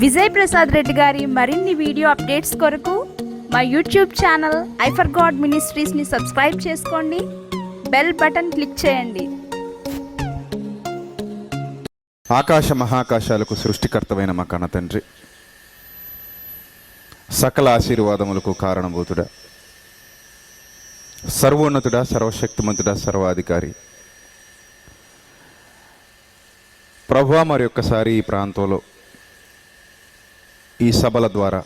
విజయ్ ప్రసాద్ రెడ్డి గారి మరిన్ని video updates కొరకు మా YouTube channel I for God మినిస్ట్రీస్ని సబ్స్క్రైబ్ చేసుకోండి, బెల్ బటన్ క్లిక్ చేయండి. ఆకాశ మహాకాశాలకు సృష్టికర్తమైన మా కన్న తండ్రి, సకల ఆశీర్వాదములకు కారణభూతుడా, సర్వోన్నతుడా, సర్వశక్తిమంతుడా, సర్వాధికారి ప్రభువా, మరి ఒక్కసారి ఈ ప్రాంతంలో ఈ సభల ద్వారా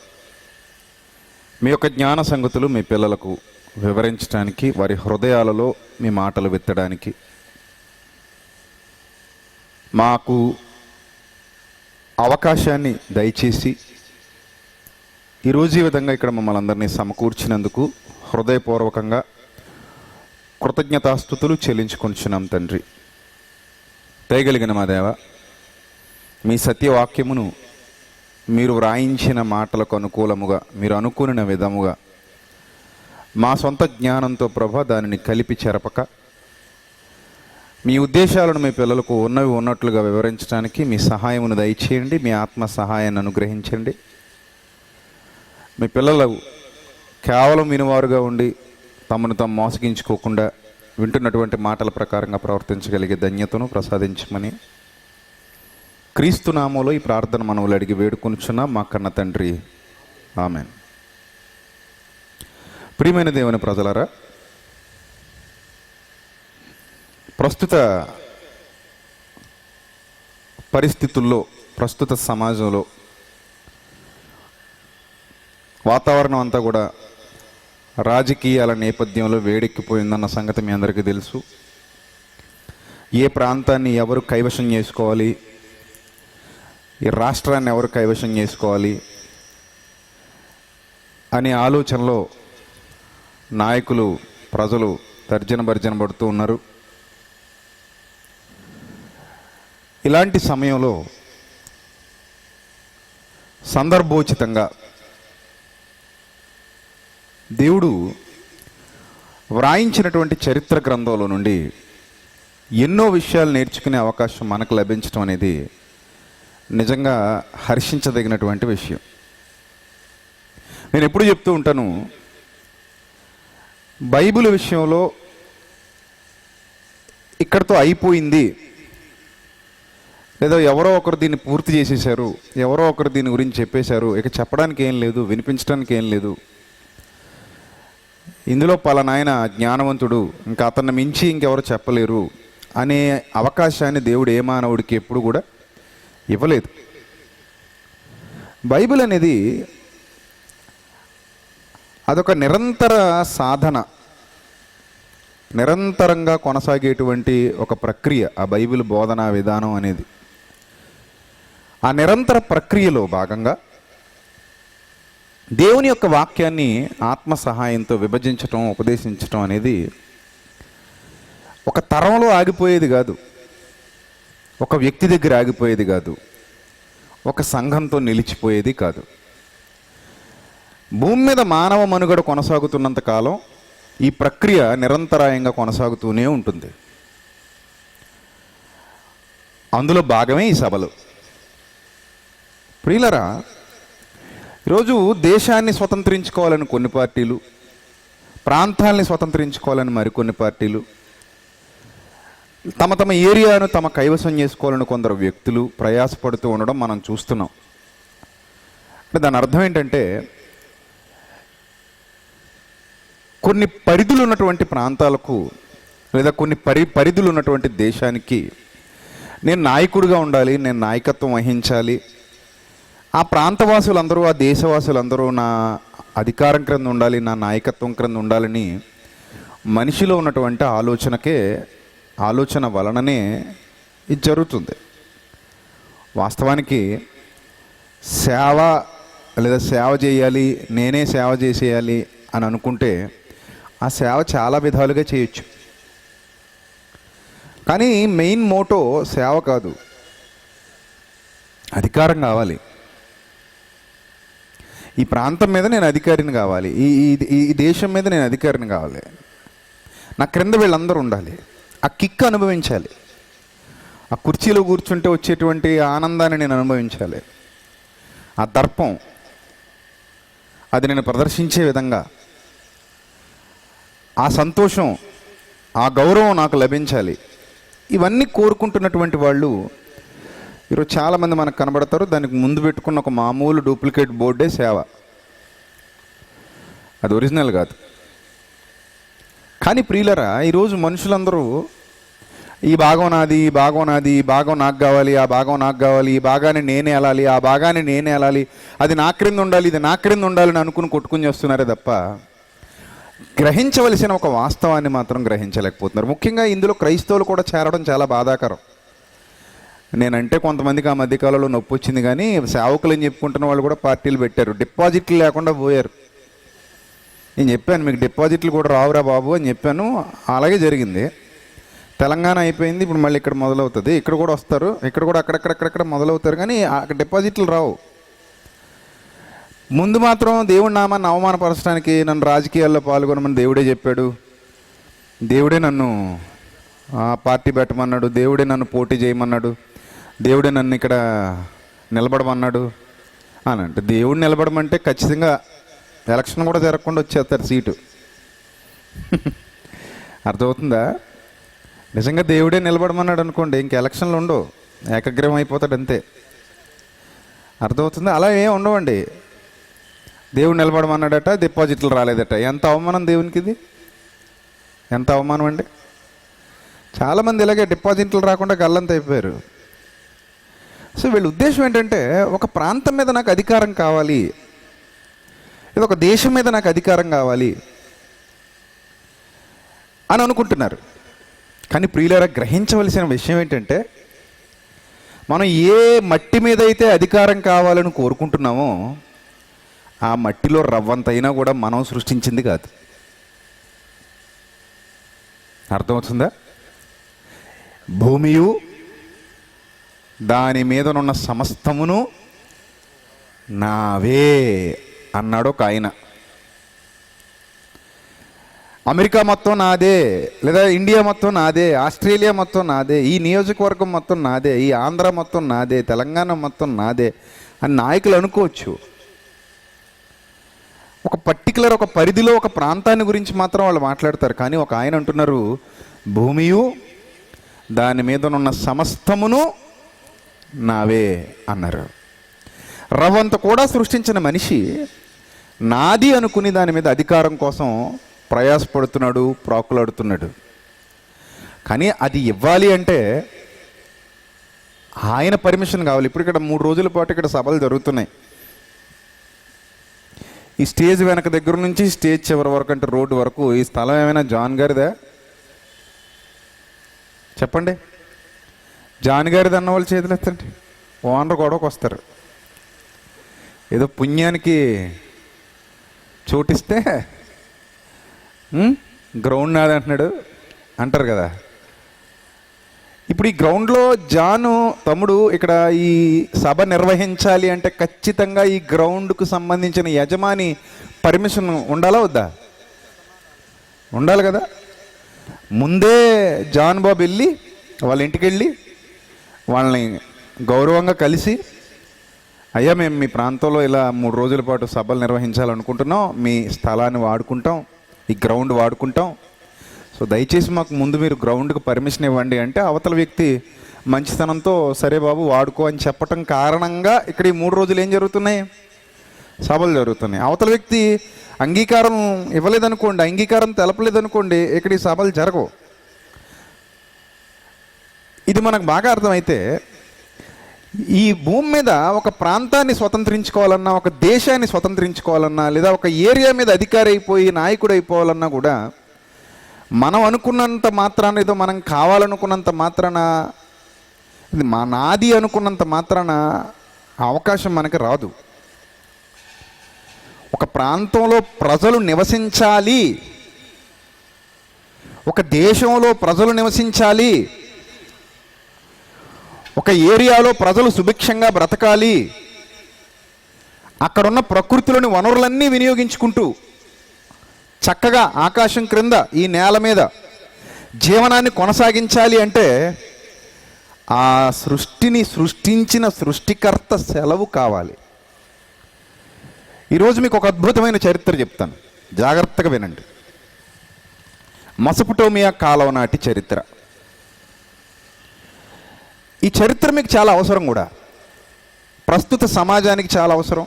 మీ యొక్క జ్ఞాన సంగతులు మీ పిల్లలకు వివరించడానికి, వారి హృదయాలలో మీ మాటలు విత్తడానికి మాకు అవకాశాన్ని దయచేసి ఈరోజు ఈ విధంగా ఇక్కడ మమ్మల్ని అందరినీ సమకూర్చినందుకు హృదయపూర్వకంగా కృతజ్ఞతాస్తుతులు చెల్లించుకొంచున్నాం తండ్రి. దయగలిగిన మా దేవ, మీ సత్యవాక్యమును మీరు వ్రాయించిన మాటలకు అనుకూలముగా, మీరు అనుకున్న విధముగా మా సొంత జ్ఞానంతో ప్రభా దానిని కలిపి చెరపక మీ ఉద్దేశాలను మీ పిల్లలకు ఉన్నవి ఉన్నట్లుగా వివరించడానికి మీ సహాయమును దయచేయండి. మీ ఆత్మ సహాయాన్ని అనుగ్రహించండి. మీ పిల్లలు కేవలం వినువారుగా ఉండి తమను తాము మోసగించుకోకుండా వింటున్నటువంటి మాటల ప్రకారంగా ప్రవర్తించగలిగే ధన్యతను ప్రసాదించమని క్రీస్తు నామములో ఈ ప్రార్థన మనవులు అడిగి వేడుకొనుచున్నాం మా కన్న తండ్రి, ఆమెన్. ప్రియమైన దేవుని ప్రజలారా, ప్రస్తుత పరిస్థితుల్లో, ప్రస్తుత సమాజంలో వాతావరణం అంతా కూడా రాజకీయాల నేపథ్యంలో వేడెక్కిపోయిందన్న సంగతి మీ అందరికీ తెలుసు. ఏ ప్రాంతాన్ని ఎవరు కైవశం చేసుకోవాలి, ఈ రాష్ట్రాన్ని ఎవరు కైవశం చేసుకోవాలి అనే ఆలోచనలో నాయకులు, ప్రజలు తర్జన భర్జన పడుతూ ఉన్నారు. ఇలాంటి సమయంలో సందర్భోచితంగా దేవుడు వ్రాయించినటువంటి చరిత్ర గ్రంథంలో నుండి ఎన్నో విషయాలు నేర్చుకునే అవకాశం మనకు లభించడం అనేది నిజంగా హర్షించదగినటువంటి విషయం. నేను ఎప్పుడు చెప్తూ ఉంటాను, బైబిల్ విషయంలో ఇక్కడితో అయిపోయింది, లేదా ఎవరో ఒకరు దీన్ని పూర్తి చేసేశారు, ఎవరో ఒకరు దీని గురించి చెప్పేశారు, ఇక చెప్పడానికి ఏం లేదు, వినిపించడానికి ఏం లేదు, ఇందులో పలానాయన జ్ఞానవంతుడు, ఇంకా అతన్ని మించి ఇంకెవరు చెప్పలేరు అనే అవకాశాన్ని దేవుడు ఏ మానవుడికి ఎప్పుడు కూడా ఇవ్వలేదు. బైబిల్ అనేది అదొక నిరంతర సాధన, నిరంతరంగా కొనసాగేటువంటి ఒక ప్రక్రియ. ఆ బైబిల్ బోధనా విధానం అనేది ఆ నిరంతర ప్రక్రియలో భాగంగా దేవుని యొక్క వాక్యాన్ని ఆత్మ సహాయంతో విభజించటం, ఉపదేశించటం అనేది ఒక తరంలో ఆగిపోయేది కాదు, ఒక వ్యక్తి దగ్గర ఆగిపోయేది కాదు, ఒక సంఘంతో నిలిచిపోయేది కాదు. భూమి మీద మానవ మనుగడ కొనసాగుతున్నంత కాలం ఈ ప్రక్రియ నిరంతరాయంగా కొనసాగుతూనే ఉంటుంది. అందులో భాగమే ఈ సభలు. ప్రియులరా, ఈరోజు దేశాన్ని స్వతంత్రించుకోవాలని కొన్ని పార్టీలు, ప్రాంతాలని స్వతంత్రించుకోవాలని మరికొన్ని పార్టీలు, తమ తమ ఏరియాను తమ కైవసం చేసుకోవాలని కొందరు వ్యక్తులు ప్రయాసపడుతూ ఉండడం మనం చూస్తున్నాం. అంటే దాని అర్థం ఏంటంటే, కొన్ని పరిధులు ఉన్నటువంటి ప్రాంతాలకు లేదా కొన్ని పరిధులు ఉన్నటువంటి దేశానికి నేను నాయకుడిగా ఉండాలి, నేను నాయకత్వం వహించాలి, ఆ ప్రాంతవాసులందరూ, ఆ దేశవాసులందరూ నా అధికారం క్రింద ఉండాలి, నా నాయకత్వం క్రింద ఉండాలని మనిషిలో ఉన్నటువంటి ఆలోచన వలననే ఇది జరుగుతుంది. వాస్తవానికి సేవ లేదా సేవ చేయాలి, నేనే సేవ చేసేయాలి అని అనుకుంటే ఆ సేవ చాలా విధాలుగా చేయొచ్చు. కానీ మెయిన్ మోటో సేవ కాదు, అధికారం కావాలి. ఈ ప్రాంతం మీద నేను అధికారిని కావాలి, ఈ దేశం మీద నేను అధికారిని కావాలి, నా క్రింద వీళ్ళందరూ ఉండాలి, ఆ కిక్ అనుభవించాలి, ఆ కుర్చీలో కూర్చుంటే వచ్చేటువంటి ఆనందాన్ని నేను అనుభవించాలి. ఆ దర్పం, అది నేను ప్రదర్శించే విధంగా ఆ సంతోషం, ఆ గౌరవం నాకు లభించాలి. ఇవన్నీ కోరుకుంటున్నటువంటి వాళ్ళు ఈరోజు చాలామంది మనకు కనబడతారు. దానికి ముందు పెట్టుకున్న ఒక మామూలు డూప్లికేట్ బోర్డే సేవ, అది ఒరిజినల్ కాదు. కానీ ప్రియులరా, ఈరోజు మనుషులందరూ ఈ భాగం నాది, ఈ భాగం నాది, ఈ భాగం నాకు కావాలి, ఆ భాగం నాకు కావాలి, ఈ భాగాన్ని నేనే వెళ్ళాలి, ఆ భాగాన్ని నేనే వెళ్ళాలి, అది నా క్రింద ఉండాలి, ఇది నా క్రింద ఉండాలని అనుకుని కొట్టుకుని చేస్తున్నారే తప్ప గ్రహించవలసిన ఒక వాస్తవాన్ని మాత్రం గ్రహించలేకపోతున్నారు. ముఖ్యంగా ఇందులో క్రైస్తవులు కూడా చేరడం చాలా బాధాకరం. నేనంటే కొంతమందికి ఆ మధ్యకాలంలో నొప్పి వచ్చింది, కానీ సేవకులు అని చెప్పుకుంటున్న వాళ్ళు కూడా పార్టీలు పెట్టారు, డిపాజిట్లు లేకుండా పోయారు. నేను చెప్పాను, మీకు డిపాజిట్లు కూడా రావురా బాబు అని చెప్పాను. అలాగే జరిగింది. తెలంగాణ అయిపోయింది, ఇప్పుడు మళ్ళీ ఇక్కడ మొదలవుతుంది. ఇక్కడ కూడా వస్తారు, ఇక్కడ కూడా అక్కడక్కడక్కడక్కడ మొదలవుతారు, కానీ అక్కడ డిపాజిట్లు రావు. ముందు మాత్రం దేవుడి నామాన్ని అవమానపరచడానికి నన్ను రాజకీయాల్లో పాల్గొనమని దేవుడే చెప్పాడు, దేవుడే నన్ను పార్టీ పెట్టమన్నాడు, దేవుడే నన్ను పోటీ చేయమన్నాడు, దేవుడే నన్ను ఇక్కడ నిలబడమన్నాడు అని. అంటే దేవుడు నిలబడమంటే ఖచ్చితంగా ఎలక్షన్ కూడా జరగకుండా వచ్చేస్తారు సీటు. అర్థమవుతుందా? నిజంగా దేవుడే నిలబడమన్నాడు అనుకోండి, ఇంక ఎలక్షన్లు ఉండవు, ఏకగ్రీవం అయిపోతాడు అంతే. అర్థమవుతుందా? అలా ఏం ఉండవండి. దేవుడు నిలబడమన్నాడట, డిపాజిట్లు రాలేదట. ఎంత అవమానం దేవునికి ఇది, ఎంత అవమానం అండి. చాలామంది ఇలాగే డిపాజిట్లు రాకుండా గల్లంత అయిపోయారు. సో వీళ్ళ ఉద్దేశం ఏంటంటే, ఒక ప్రాంతం మీద నాకు అధికారం కావాలి, ఇది ఒక దేశం మీద నాకు అధికారం కావాలి అని అనుకుంటున్నారు. కానీ ప్రియులారా, గ్రహించవలసిన విషయం ఏంటంటే, మనం ఏ మట్టి మీద అయితే అధికారం కావాలని కోరుకుంటున్నామో ఆ మట్టిలో రవ్వంతైనా కూడా మనం సృష్టించింది కాదు. అర్థమవుతుందా? భూమియు దాని మీదనున్న సమస్తమును నావే అన్నాడు ఒక ఆయన. అమెరికా మొత్తం నాదే, లేదా ఇండియా మొత్తం నాదే, ఆస్ట్రేలియా మొత్తం నాదే, ఈ నియోజకవర్గం మొత్తం నాదే, ఈ ఆంధ్ర మొత్తం నాదే, తెలంగాణ మొత్తం నాదే అని నాయకులు అనుకోవచ్చు. ఒక పర్టికులర్ ఒక పరిధిలో ఒక ప్రాంతాన్ని గురించి మాత్రం వాళ్ళు మాట్లాడతారు. కానీ ఒక ఆయన అంటున్నారు, భూమియు దాని మీదనున్న సమస్తమును నావే అన్నారు. రవ్వంత కూడా సృష్టించిన మనిషి నాది అనుకుని దాని మీద అధికారం కోసం ప్రయాసపడుతున్నాడు, ప్రాకులాడుతున్నాడు. కానీ అది ఇవ్వాలి అంటే ఆయన పర్మిషన్ కావాలి. ఇప్పుడు ఇక్కడ 3 రోజుల పాటు ఇక్కడ సభలు జరుగుతున్నాయి. ఈ స్టేజ్ వెనక దగ్గర నుంచి స్టేజ్ చివరి వరకు, అంటే రోడ్డు వరకు, ఈ స్థలం ఏమైనా జాన్ గారిదా? చెప్పండి. జాన్ గారిది అన్న వాళ్ళు చేతులు ఎత్తండి. ఓనర్ గొడవకు వస్తారు. ఏదో పుణ్యానికి చోటిస్తే గ్రౌండ్ నాది అంటున్నాడు అంటారు కదా. ఇప్పుడు ఈ గ్రౌండ్లో జాను తమ్ముడు ఇక్కడ ఈ సభ నిర్వహించాలి అంటే ఖచ్చితంగా ఈ గ్రౌండ్కు సంబంధించిన యజమాని పర్మిషన్ ఉండాలా వద్దా? ఉండాలి కదా. ముందే జాన్ బాబు వెళ్ళి వాళ్ళ ఇంటికి వెళ్ళి వాళ్ళని గౌరవంగా కలిసి, అయ్యా మేము మీ ప్రాంతంలో ఇలా 3 రోజుల పాటు సభలు నిర్వహించాలనుకుంటున్నాం, మీ స్థలాన్ని వాడుకుంటాం, ఈ గ్రౌండ్ వాడుకుంటాం, సో దయచేసి మాకు ముందు మీరు గ్రౌండ్కి పర్మిషన్ ఇవ్వండి అంటే, అవతల వ్యక్తి మంచితనంతో సరే బాబు వాడుకో అని చెప్పటం కారణంగా ఇక్కడ ఈ 3 రోజులు ఏం జరుగుతున్నాయి? సభలు జరుగుతున్నాయి. అవతల వ్యక్తి అంగీకారం ఇవ్వలేదనుకోండి, అంగీకారం తెలపలేదనుకోండి, ఇక్కడ ఈ సభలు జరగవు. ఇది మనకు బాగా అర్థమైతే, ఈ భూమి మీద ఒక ప్రాంతాన్ని స్వతంత్రించుకోవాలన్నా, ఒక దేశాన్ని స్వతంత్రించుకోవాలన్నా, లేదా ఒక ఏరియా మీద అధికారి అయిపోయి నాయకుడు అయిపోవాలన్నా కూడా మనం అనుకున్నంత మాత్రాన, ఏదో మనం కావాలనుకున్నంత మాత్రాన, ఇది మా నాది అనుకున్నంత మాత్రాన అవకాశం మనకి రాదు. ఒక ప్రాంతంలో ప్రజలు నివసించాలి, ఒక దేశంలో ప్రజలు నివసించాలి, ఒక ఏరియాలో ప్రజలు సుభిక్షంగా బ్రతకాలి, అక్కడున్న ప్రకృతిలోని వనరులన్నీ వినియోగించుకుంటూ చక్కగా ఆకాశం క్రింద ఈ నేల మీద జీవనాన్ని కొనసాగించాలి అంటే ఆ సృష్టిని సృష్టించిన సృష్టికర్త సెలవు కావాలి. ఈరోజు మీకు ఒక అద్భుతమైన చరిత్ర చెప్తాను, జాగ్రత్తగా వినండి. మెసొపొటేమియా కాలం నాటి చరిత్ర. ఈ చరిత్ర మీకు చాలా అవసరం కూడా. ప్రస్తుత సమాజానికి చాలా అవసరం,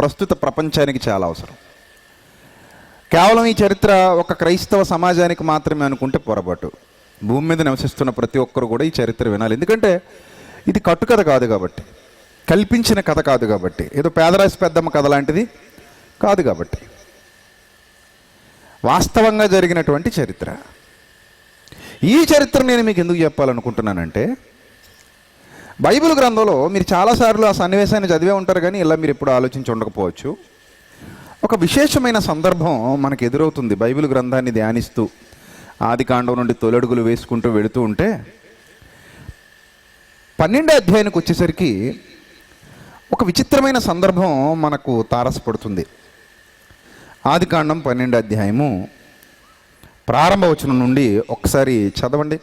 ప్రస్తుత ప్రపంచానికి చాలా అవసరం. కేవలం ఈ చరిత్ర ఒక క్రైస్తవ సమాజానికి మాత్రమే అనుకుంటే పొరపాటు. భూమి మీద నివసిస్తున్న ప్రతి ఒక్కరు కూడా ఈ చరిత్ర వినాలి. ఎందుకంటే ఇది కట్టుకథ కాదు కాబట్టి, కల్పించిన కథ కాదు కాబట్టి, ఏదో పేదరాశి పెద్దమ్మ కథ లాంటిది కాదు కాబట్టి, వాస్తవంగా జరిగినటువంటి చరిత్ర. ఈ చరిత్ర నేను మీకు ఎందుకు చెప్పాలనుకుంటున్నానంటే, బైబిల్ గ్రంథంలో మీరు చాలాసార్లు ఆ సన్నివేశాన్ని చదివే ఉంటారు, కానీ ఇలా మీరు ఎప్పుడు ఆలోచించి ఉండకపోవచ్చు. ఒక విశేషమైన సందర్భం మనకు ఎదురవుతుంది బైబిల్ గ్రంథాన్ని ధ్యానిస్తూ, ఆది కాండం నుండి తొలడుగులు వేసుకుంటూ వెళుతూ ఉంటే 12వ అధ్యాయానికి వచ్చేసరికి ఒక విచిత్రమైన సందర్భం మనకు తారసపడుతుంది. ఆది కాండం 12వ అధ్యాయము ప్రారంభ వచనం నుండి ఒకసారి చదవండి.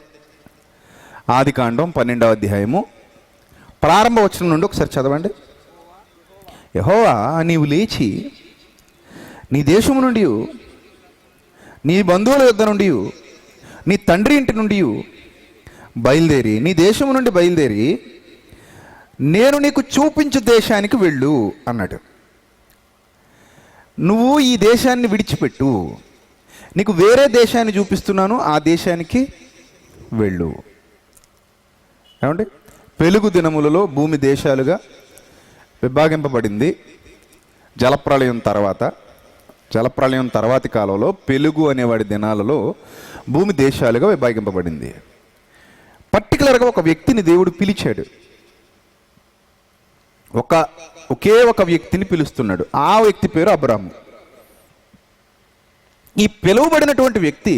ఆది కాండం 12వ అధ్యాయము ప్రారంభ వచనం నుండి ఒకసారి చదవండి. యెహోవా నీవు లేచి నీ దేశము నుండి, నీ బంధువుల యొద్ద నుండి, నీ తండ్రి ఇంటి నుండి బయలుదేరి, నీ దేశము నుండి బయలుదేరి నేను నీకు చూపించు దేశానికి వెళ్ళు అన్నాడు. నువ్వు ఈ దేశాన్ని విడిచిపెట్టు, నీకు వేరే దేశాన్ని చూపిస్తున్నాను, ఆ దేశానికి వెళ్ళు. ఏమండి, పెలుగు దినములలో భూమి దేశాలుగా విభాగింపబడింది. జలప్రళయం తర్వాతి కాలంలో పెలుగు అనేవాడి దినాలలో భూమి దేశాలుగా విభాగింపబడింది. పర్టికులర్గా ఒక వ్యక్తిని దేవుడు పిలిచాడు, ఒకే ఒక వ్యక్తిని పిలుస్తున్నాడు. ఆ వ్యక్తి పేరు అబ్రాము. ఈ పిలువబడినటువంటి వ్యక్తి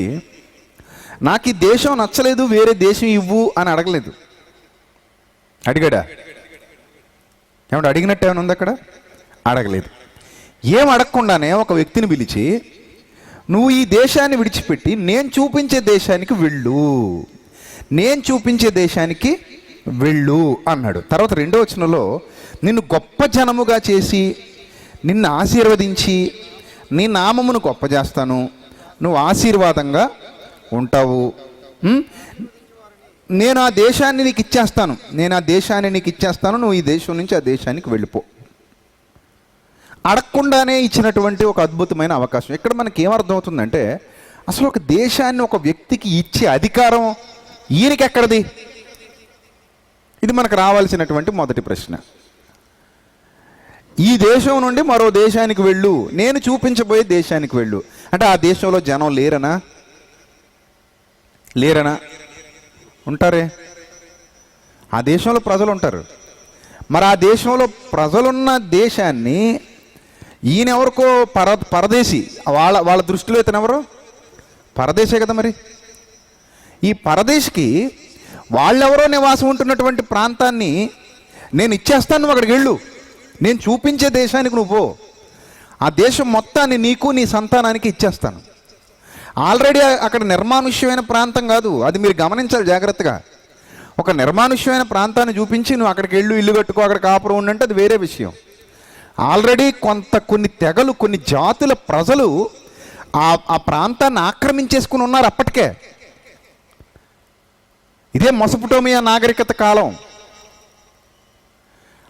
నాకు ఈ దేశం నచ్చలేదు, వేరే దేశం ఇవ్వు అని అడగలేదు. అడిగాడా? ఏమంటే అడిగినట్టు ఏమైనా ఉంది అక్కడ? అడగలేదు. ఏం అడగకుండానే ఒక వ్యక్తిని పిలిచి, నువ్వు ఈ దేశాన్ని విడిచిపెట్టి నేను చూపించే దేశానికి వెళ్ళు అన్నాడు. తర్వాత 2వ వచనంలో, నిన్ను గొప్ప జనముగా చేసి నిన్ను ఆశీర్వదించి నీ నామమును గొప్ప చేస్తాను, నువ్వు ఆశీర్వాదంగా ఉంటావు, నేను ఆ దేశాన్ని నీకు ఇచ్చేస్తాను, నువ్వు ఈ దేశం నుంచి ఆ దేశానికి వెళ్ళిపో. అడగకుండానే ఇచ్చినటువంటి ఒక అద్భుతమైన అవకాశం. ఇక్కడ మనకి ఏమర్థమవుతుందంటే, అసలు ఒక దేశాన్ని ఒక వ్యక్తికి ఇచ్చే అధికారం ఈయనకి ఎక్కడిది? ఇది మనకు రావాల్సినటువంటి మొదటి ప్రశ్న. ఈ దేశం నుండి మరో దేశానికి వెళ్ళు, నేను చూపించబోయే దేశానికి వెళ్ళు అంటే ఆ దేశంలో జనం లేరనా? ఉంటారే, ఆ దేశంలో ప్రజలు ఉంటారు. మరి ఆ దేశంలో ప్రజలున్న దేశాన్ని ఈయన ఎవరికో పరదేశి, వాళ్ళ దృష్టిలో ఇతనెవరో పరదేశే కదా. మరి ఈ పరదేశికి వాళ్ళెవరో నివాసం ఉంటున్నటువంటి ప్రాంతాన్ని నేను ఇచ్చేస్తాను, నువ్వు అక్కడికి వెళ్ళు, నేను చూపించే దేశానికి నువ్వు పో, ఆ దేశం మొత్తాన్ని నీకు నీ సంతానానికి ఇచ్చేస్తాను. ఆల్రెడీ అక్కడ నిర్మానుష్యమైన ప్రాంతం కాదు, అది మీరు గమనించాలి జాగ్రత్తగా. ఒక నిర్మానుష్యమైన ప్రాంతాన్ని చూపించి నువ్వు అక్కడికి వెళ్ళు, ఇల్లు కట్టుకో, అక్కడ కాపురం ఉండంటే అది వేరే విషయం. ఆల్రెడీ కొన్ని తెగలు, కొన్ని జాతుల ప్రజలు ఆ ప్రాంతాన్ని ఆక్రమించేసుకుని ఉన్నారు అప్పటికే. ఇదే మెసొపొటేమియా నాగరికత కాలం.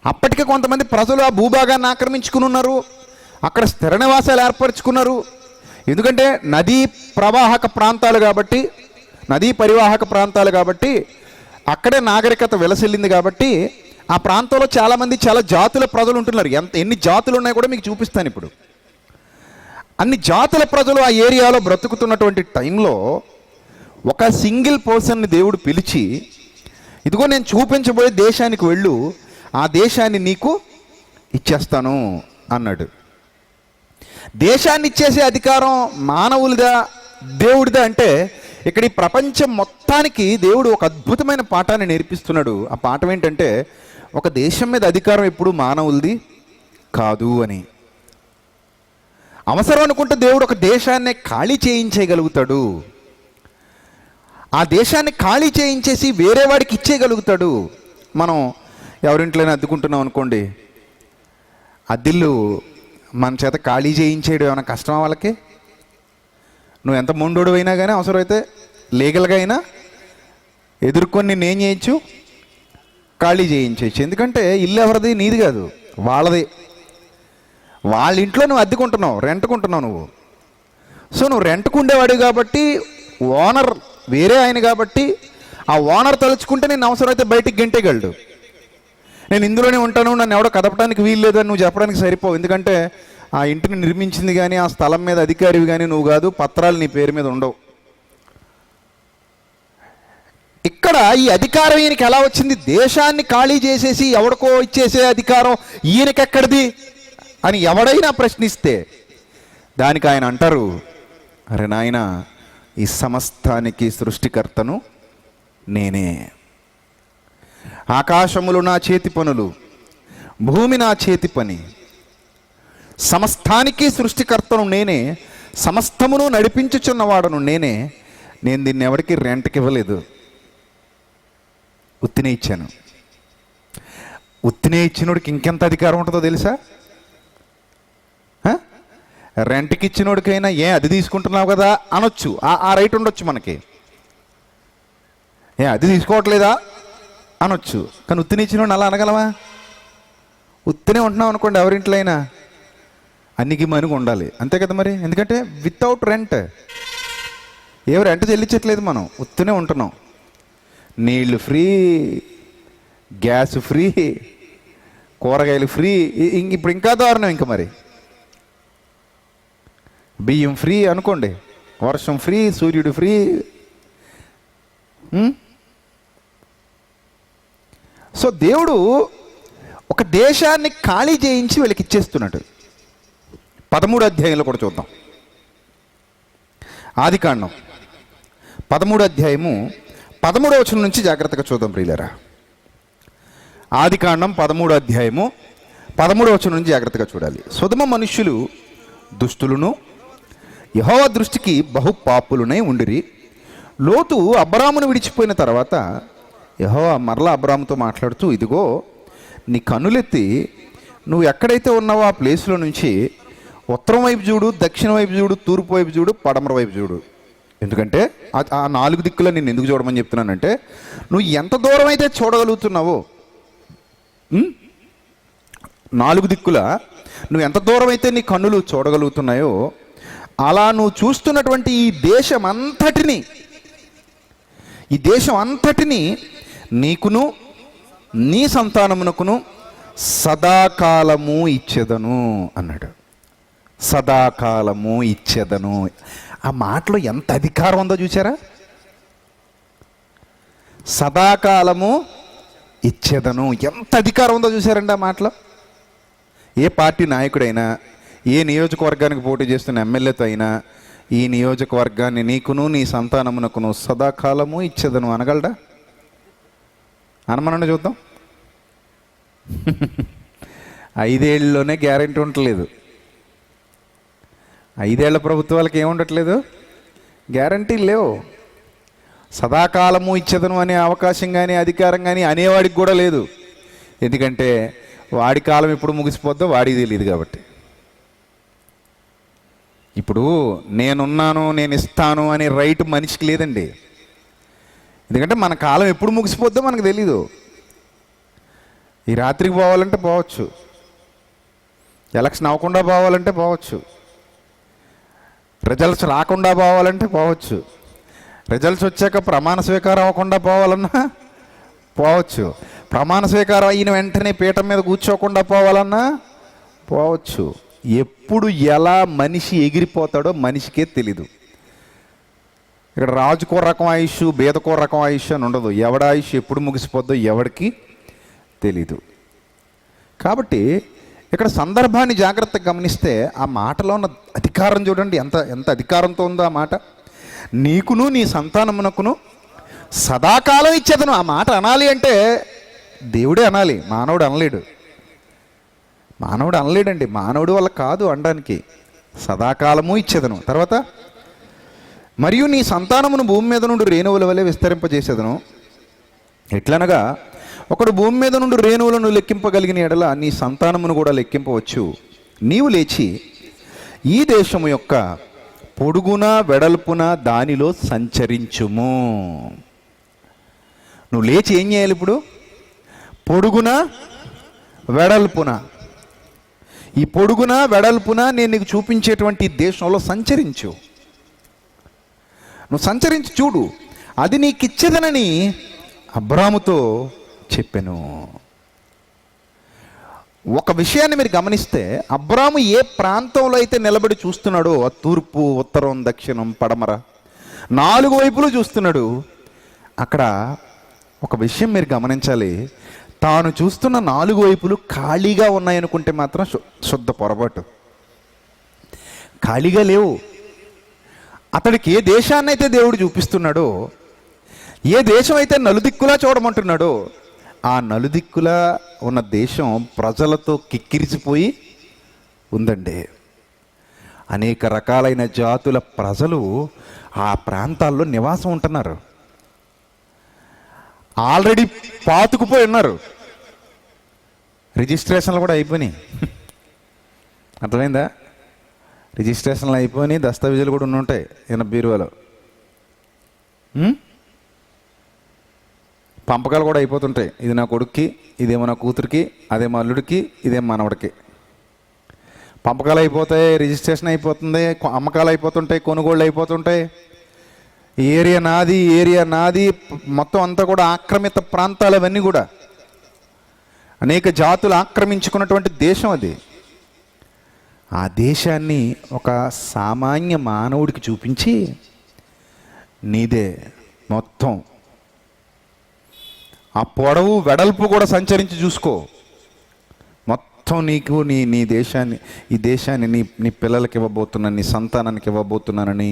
అప్పటికే కొంతమంది ప్రజలు ఆ భూభాగాన్ని ఆక్రమించుకుని ఉన్నారు, అక్కడ స్థిర నివాసాలు ఏర్పరచుకున్నారు. ఎందుకంటే నదీ పరివాహక ప్రాంతాలు కాబట్టి అక్కడే నాగరికత విలసిల్లింది కాబట్టి ఆ ప్రాంతంలో చాలా జాతుల ప్రజలు ఉంటున్నారు. ఎన్ని జాతులు ఉన్నాయో కూడా మీకు చూపిస్తాను ఇప్పుడు. అన్ని జాతుల ప్రజలు ఆ ఏరియాలో బ్రతుకుతున్నటువంటి టైంలో ఒక సింగిల్ పర్సన్ని దేవుడు పిలిచి, ఇదిగో నేను చూపించబోయే దేశానికి వెళ్ళు, ఆ దేశాన్ని నీకు ఇచ్చేస్తాను అన్నాడు. దేశాన్ని ఇచ్చేసే అధికారం మానవులదా దేవుడిదా అంటే, ఇక్కడ ఈ ప్రపంచం మొత్తానికి దేవుడు ఒక అద్భుతమైన పాఠాన్ని నేర్పిస్తున్నాడు. ఆ పాఠం ఏంటంటే, ఒక దేశం మీద అధికారం ఎప్పుడు మానవులది కాదు అని. అవసరం అనుకుంటే దేవుడు ఒక దేశాన్ని ఖాళీ చేయించేయగలుగుతాడు, ఆ దేశాన్ని ఖాళీ చేయించేసి వేరే వాడికి ఇచ్చేయగలుగుతాడు. మనం ఎవరింట్లోనే అద్దుకుంటున్నాం అనుకోండి, అద్దిల్లు మన చేత ఖాళీ చేయించేయడం ఏమైనా కష్టమా వాళ్ళకి? నువ్వు ఎంత మొండోడు అయినా కానీ అవసరమైతే లీగల్గా అయినా ఎదుర్కొని నేనేం చేయొచ్చు, ఖాళీ చేయించవచ్చు. ఎందుకంటే ఇల్లు ఎవరిది? నీది కాదు, వాళ్ళది. వాళ్ళ ఇంట్లో నువ్వు అద్దెకుంటున్నావు, రెంట్కుంటున్నావు నువ్వు. సో నువ్వు రెంట్కుండేవాడు కాబట్టి, ఓనర్ వేరే ఆయన కాబట్టి, ఆ ఓనర్ తలుచుకుంటే నేను అవసరమైతే బయటికి గెంటేయగలడు. నేను ఇందులోనే ఉంటాను, నన్ను ఎవడో కదపడానికి వీలు లేదని నువ్వు చెప్పడానికి సరిపోవు. ఎందుకంటే ఆ ఇంటిని నిర్మించింది కానీ ఆ స్థలం మీద అధికారివి కానీ నువ్వు కాదు, పత్రాలు నీ పేరు మీద ఉండవు. ఇక్కడ ఈ అధికారం ఈయనకి ఎలా వచ్చింది? దేశాన్ని ఖాళీ చేసేసి ఎవడికో ఇచ్చేసే అధికారం ఈయనకెక్కడిది అని ఎవడైనా ప్రశ్నిస్తే దానికి ఆయన అంటారు, అరే నాయన, ఈ సమస్తానికి సృష్టికర్తను నేనే. ఆకాశములు నా చేతి పనులు, భూమి నా చేతి పని, సమస్తానికి సృష్టికర్తను నేనే, సమస్తమును నడిపించుచున్నవాడను నేనే. నేను దీన్ని ఎవరికి రెంట్కి ఇవ్వలేదు, ఉత్తినే ఇచ్చాను. ఉత్తినే ఇచ్చినోడికి ఇంకెంత అధికారం ఉంటుందో తెలుసా? రెంట్కి ఇచ్చినోడికైనా అది తీసుకుంటున్నావు కదా అనొచ్చు, ఆ రైట్ ఉండొచ్చు మనకి. అది తీసుకోవట్లేదా అనొచ్చు. కానీ ఉత్తినే ఇచ్చినోడిని అలా అనగలవా? ఉత్తినే ఉంటున్నావు అనుకోండి, ఎవరింట్లో అయినా అన్నికి మనుగు ఉండాలి, అంతే కదా మరి. ఎందుకంటే వితౌట్ రెంట్ రెంట్ చెల్లించట్లేదు, మనం ఉత్తినే ఉంటున్నాం. నీళ్ళు ఫ్రీ, గ్యాస్ ఫ్రీ, కూరగాయలు ఫ్రీ. ఇప్పుడు ఇంకా దారుణం, ఇంకా మరి బియ్యం ఫ్రీ అనుకోండి, వర్షం ఫ్రీ, సూర్యుడు ఫ్రీ. సో దేవుడు ఒక దేశాన్ని ఖాళీ చేయించి వీళ్ళకి ఇచ్చేస్తున్నాడు. 13వ అధ్యాయంలో కూడా చూద్దాం. ఆదికాండం 13వ అధ్యాయము 13వ వచనం నుంచి జాగ్రత్తగా చూద్దాం ప్రియులారా. ఆదికాండం 13వ అధ్యాయము 13వ వచనం నుంచి జాగ్రత్తగా చూడాలి. సొదొమ మనుష్యులు దుష్టులను, యెహోవా దృష్టికి బహు పాపులునై ఉండిరి. లోతు అబ్రామును విడిచిపోయిన తర్వాత యెహోవా మరలా అబ్రాముతో మాట్లాడుతూ, ఇదిగో నీ కన్నులెత్తి నువ్వు ఎక్కడైతే ఉన్నావో ఆ ప్లేస్లో నుంచి ఉత్తరం వైపు చూడు, దక్షిణ వైపు చూడు, తూర్పు వైపు చూడు, పడమర వైపు చూడు. ఎందుకంటే ఆ 4 దిక్కుల నేను ఎందుకు చూడమని చెప్తున్నానంటే, నువ్వు ఎంత దూరం అయితే చూడగలుగుతున్నావో, 4 దిక్కుల నువ్వు ఎంత దూరం అయితే నీ కన్నులు చూడగలుగుతున్నాయో, అలా నువ్వు చూస్తున్నటువంటి ఈ దేశం అంతటిని నీకును నీ సంతానమునకును సదాకాలము ఇచ్చెదను అన్నాడు. సదాకాలము ఇచ్చెదను. ఆ మాటలో ఎంత అధికారం ఉందో చూసారా? సదాకాలము ఇచ్చెదను, ఎంత అధికారం ఉందో చూసారండి ఆ మాటలో. ఏ పార్టీ నాయకుడైనా, ఏ నియోజకవర్గానికి పోటీ చేస్తున్న ఎమ్మెల్యేతో అయినా, ఈ నియోజకవర్గాన్ని నీకును నీ సంతానమునకును సదాకాలము ఇచ్చెదను అనగలడా? అనమనండి చూద్దాం. 5 ఏళ్ళలోనే గ్యారెంటీ ఉండట్లేదు. 5 ఏళ్ల ప్రభుత్వాలకి ఏముండట్లేదు, గ్యారంటీ లేవు. సదాకాలము ఇచ్చేదను అనే అవకాశం కానీ అధికారం కానీ అనేవాడికి కూడా లేదు. ఎందుకంటే వాడి కాలం ఎప్పుడు ముగిసిపోద్దో వాడికి తెలియదు కాబట్టి. ఇప్పుడు నేనున్నాను, నేను ఇస్తాను అనే రైట్ మనిషికి లేదండి. ఎందుకంటే మన కాలం ఎప్పుడు ముగిసిపోద్దో మనకు తెలీదు. ఈ రాత్రికి పోవాలంటే పోవచ్చు, ఎలక్షన్ అవ్వకుండా పోవాలంటే పోవచ్చు, రిజల్ట్స్ రాకుండా పోవాలంటే పోవచ్చు, రిజల్ట్స్ వచ్చాక ప్రమాణ స్వీకారం అవ్వకుండా పోవాలన్నా పోవచ్చు, ప్రమాణ స్వీకారం అయిన వెంటనే పీఠం మీద కూర్చోకుండా పోవాలన్నా పోవచ్చు. ఎప్పుడు ఎలా మనిషి ఎగిరిపోతాడో మనిషికే తెలీదు. ఇక్కడ రాజుకో రకం ఆయుష్, బేదకో రకం ఆయుష్ అని ఉండదు. ఎవడ ఆయుష్ ఎప్పుడు ముగిసిపోద్దో ఎవడికి తెలీదు. కాబట్టి ఇక్కడ సందర్భాన్ని జాగ్రత్తగా గమనిస్తే ఆ మాటలో ఉన్న అధికారం చూడండి, ఎంత అధికారంతో ఉందో ఆ మాట. నీకును నీ సంతానమునకును సదాకాలం ఇచ్చేదను. ఆ మాట అనాలి అంటే దేవుడే అనాలి, మానవుడు అనలేడు. మానవుడు అనలేడండి, మానవుడు వల్ల కాదు అనడానికి. సదాకాలము ఇచ్చేదను. తర్వాత మరియు నీ సంతానమును భూమి మీద నుండి రేణువుల వలె విస్తరింపజేసేదను. ఎట్లనగా ఒకడు భూమి మీద నుండి రేణువులను లెక్కింపగలిగిన ఎడల నీ సంతానమును కూడా లెక్కింపవచ్చు. నీవు లేచి ఈ దేశము యొక్క పొడుగున వెడల్పున దానిలో సంచరించుము. నువ్వు లేచి ఏం చేయాలి ఇప్పుడు? పొడుగున వెడల్పున, ఈ పొడుగున వెడల్పున నేను నీకు చూపించేటువంటి దేశంలో సంచరించు. నువ్వు సంచరించి చూడు, అది నీకు ఇచ్చేదనని అబ్రాముతో చెప్పాను. ఒక విషయాన్ని మీరు గమనిస్తే, అబ్రాము ఏ ప్రాంతంలో అయితే నిలబడి చూస్తున్నాడో, ఆ తూర్పు, ఉత్తరం, దక్షిణం, పడమర 4 వైపులు చూస్తున్నాడు. అక్కడ ఒక విషయం మీరు గమనించాలి, తాను చూస్తున్న 4 వైపులు ఖాళీగా ఉన్నాయనుకుంటే మాత్రం శుద్ధ పొరపాటు. ఖాళీగా లేవు. అతడికి ఏ దేశాన్ని అయితే దేవుడు చూపిస్తున్నాడో, ఏ దేశం అయితే నలుదిక్కులా చూడమంటున్నాడో, ఆ నలుదిక్కులా ఉన్న దేశం ప్రజలతో కిక్కిరిసిపోయి ఉందండి. అనేక రకాలైన జాతుల ప్రజలు ఆ ప్రాంతాల్లో నివాసం ఉంటున్నారు. ఆల్రెడీ పాతుకుపోయి ఉన్నారు. రిజిస్ట్రేషన్లు కూడా అయిపోయినాయి. అర్థమైందా? రిజిస్ట్రేషన్లు అయిపోయినాయి, దస్తావేజులు కూడా ఉంటాయి ఈయన బీరువాలో. పంపకాలు కూడా అయిపోతుంటాయి. ఇది నా కొడుక్కి, ఇదేమో నా కూతురికి, అదేమో అల్లుడికి, ఇదేమో మనవడికి. పంపకాలు అయిపోతాయి, రిజిస్ట్రేషన్ అయిపోతుంది, అమ్మకాలు అయిపోతుంటాయి, కొనుగోళ్ళు అయిపోతుంటాయి. ఏరియా నాది, ఏరియా నాది, మొత్తం అంతా కూడా ఆక్రమిత ప్రాంతాలు. అవన్నీ కూడా అనేక జాతులు ఆక్రమించుకున్నటువంటి దేశం అది. ఆ దేశాన్ని ఒక సామాన్య మానవుడికి చూపించి, నీదే మొత్తం, ఆ పొడవు వెడల్పు కూడా సంచరించి చూసుకో, మొత్తం నీకు నీ దేశాన్ని, ఈ దేశాన్ని నీ పిల్లలకి ఇవ్వబోతున్నాను, నీ సంతానానికి ఇవ్వబోతున్నానని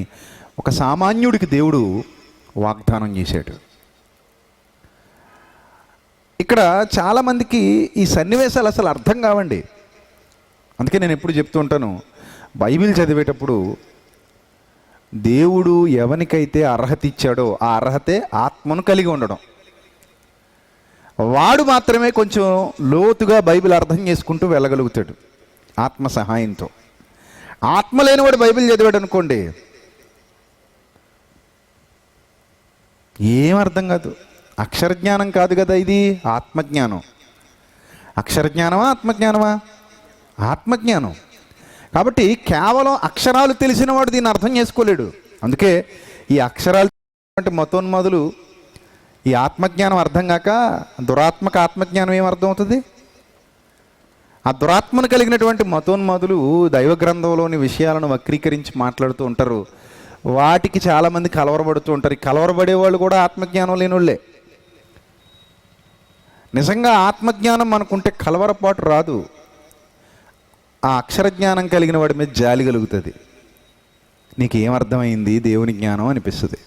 ఒక సామాన్యుడికి దేవుడు వాగ్దానం చేశాడు. ఇక్కడ చాలామందికి ఈ సన్నివేశాలు అసలు అర్థం కావండి. అందుకే నేను ఎప్పుడు చెప్తూ ఉంటాను, బైబిల్ చదివేటప్పుడు దేవుడు ఎవరికైతే అర్హత ఇచ్చాడో ఆ అర్హతే ఆత్మను కలిగి ఉండడం. వాడు మాత్రమే కొంచెం లోతుగా బైబిల్ అర్థం చేసుకుంటూ వెళ్ళగలుగుతాడు ఆత్మ సహాయంతో. ఆత్మ లేనివాడు బైబిల్ చదివాడు అనుకోండి, ఏం అర్థం కాదు. అక్షరజ్ఞానం కాదు కదా ఇది, ఆత్మజ్ఞానం. అక్షరజ్ఞానమా ఆత్మజ్ఞానమా? ఆత్మజ్ఞానం. కాబట్టి కేవలం అక్షరాలు తెలిసిన వాడు దీన్ని అర్థం చేసుకోలేడు. అందుకే ఈ అక్షరాలు అంటే మతోన్మాదులు ఈ ఆత్మజ్ఞానం అర్థం కాక దురాత్మక ఆత్మజ్ఞానం ఏం అర్థం అవుతుంది? ఆ దురాత్మను కలిగినటువంటి మతోన్మాదులు దైవ గ్రంథంలోని విషయాలను వక్రీకరించి మాట్లాడుతూ ఉంటారు. వాటికి చాలామంది కలవరపడుతూ ఉంటారు. ఈ కలవరపడేవాళ్ళు కూడా ఆత్మజ్ఞానం లేని వాళ్ళే. నిజంగా ఆత్మజ్ఞానం మనకుంటే కలవరపాటు రాదు. ఆ అక్షరజ్ఞానం కలిగిన వాడి మీద జాలి కలుగుతుంది. నీకేమర్థమైంది దేవుని జ్ఞానం అనిపిస్తుంది.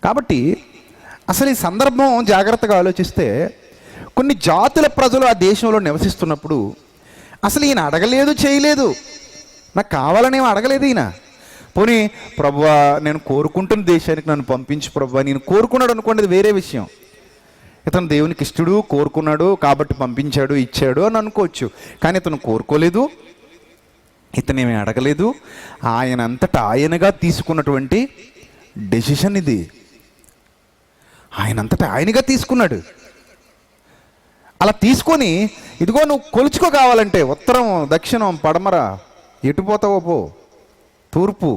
కాబట్టి అసలు ఈ సందర్భం జాగ్రత్తగా ఆలోచిస్తే, కొన్ని జాతుల ప్రజలు ఆ దేశంలో నివసిస్తున్నప్పుడు అసలు ఈయన అడగలేదు, చేయలేదు, నాకు కావాలనేమో అడగలేదు ఈయన. పోనీ ప్రభువా నేను కోరుకుంటున్న దేశానికి నన్ను పంపించు ప్రభువా, నేను కోరుకున్నాడు అనుకోండి, అది వేరే విషయం. ఇతను దేవునికి ఇష్టడు, కోరుకున్నాడు కాబట్టి పంపించాడు, ఇచ్చాడు అని అనుకోవచ్చు. కానీ ఇతను కోరుకోలేదు, ఇతనేమీ అడగలేదు. ఆయన అంతటా ఆయనగా తీసుకున్నటువంటి డెసిషన్ ఇది. ఆయనంతటా ఆయనగా తీసుకున్నాడు. అలా తీసుకొని, ఇదిగో నువ్వు కొలుచుకో కావాలంటే, ఉత్తరం, దక్షిణం, పడమర, ఎటుపోతావో పో, తూర్పు,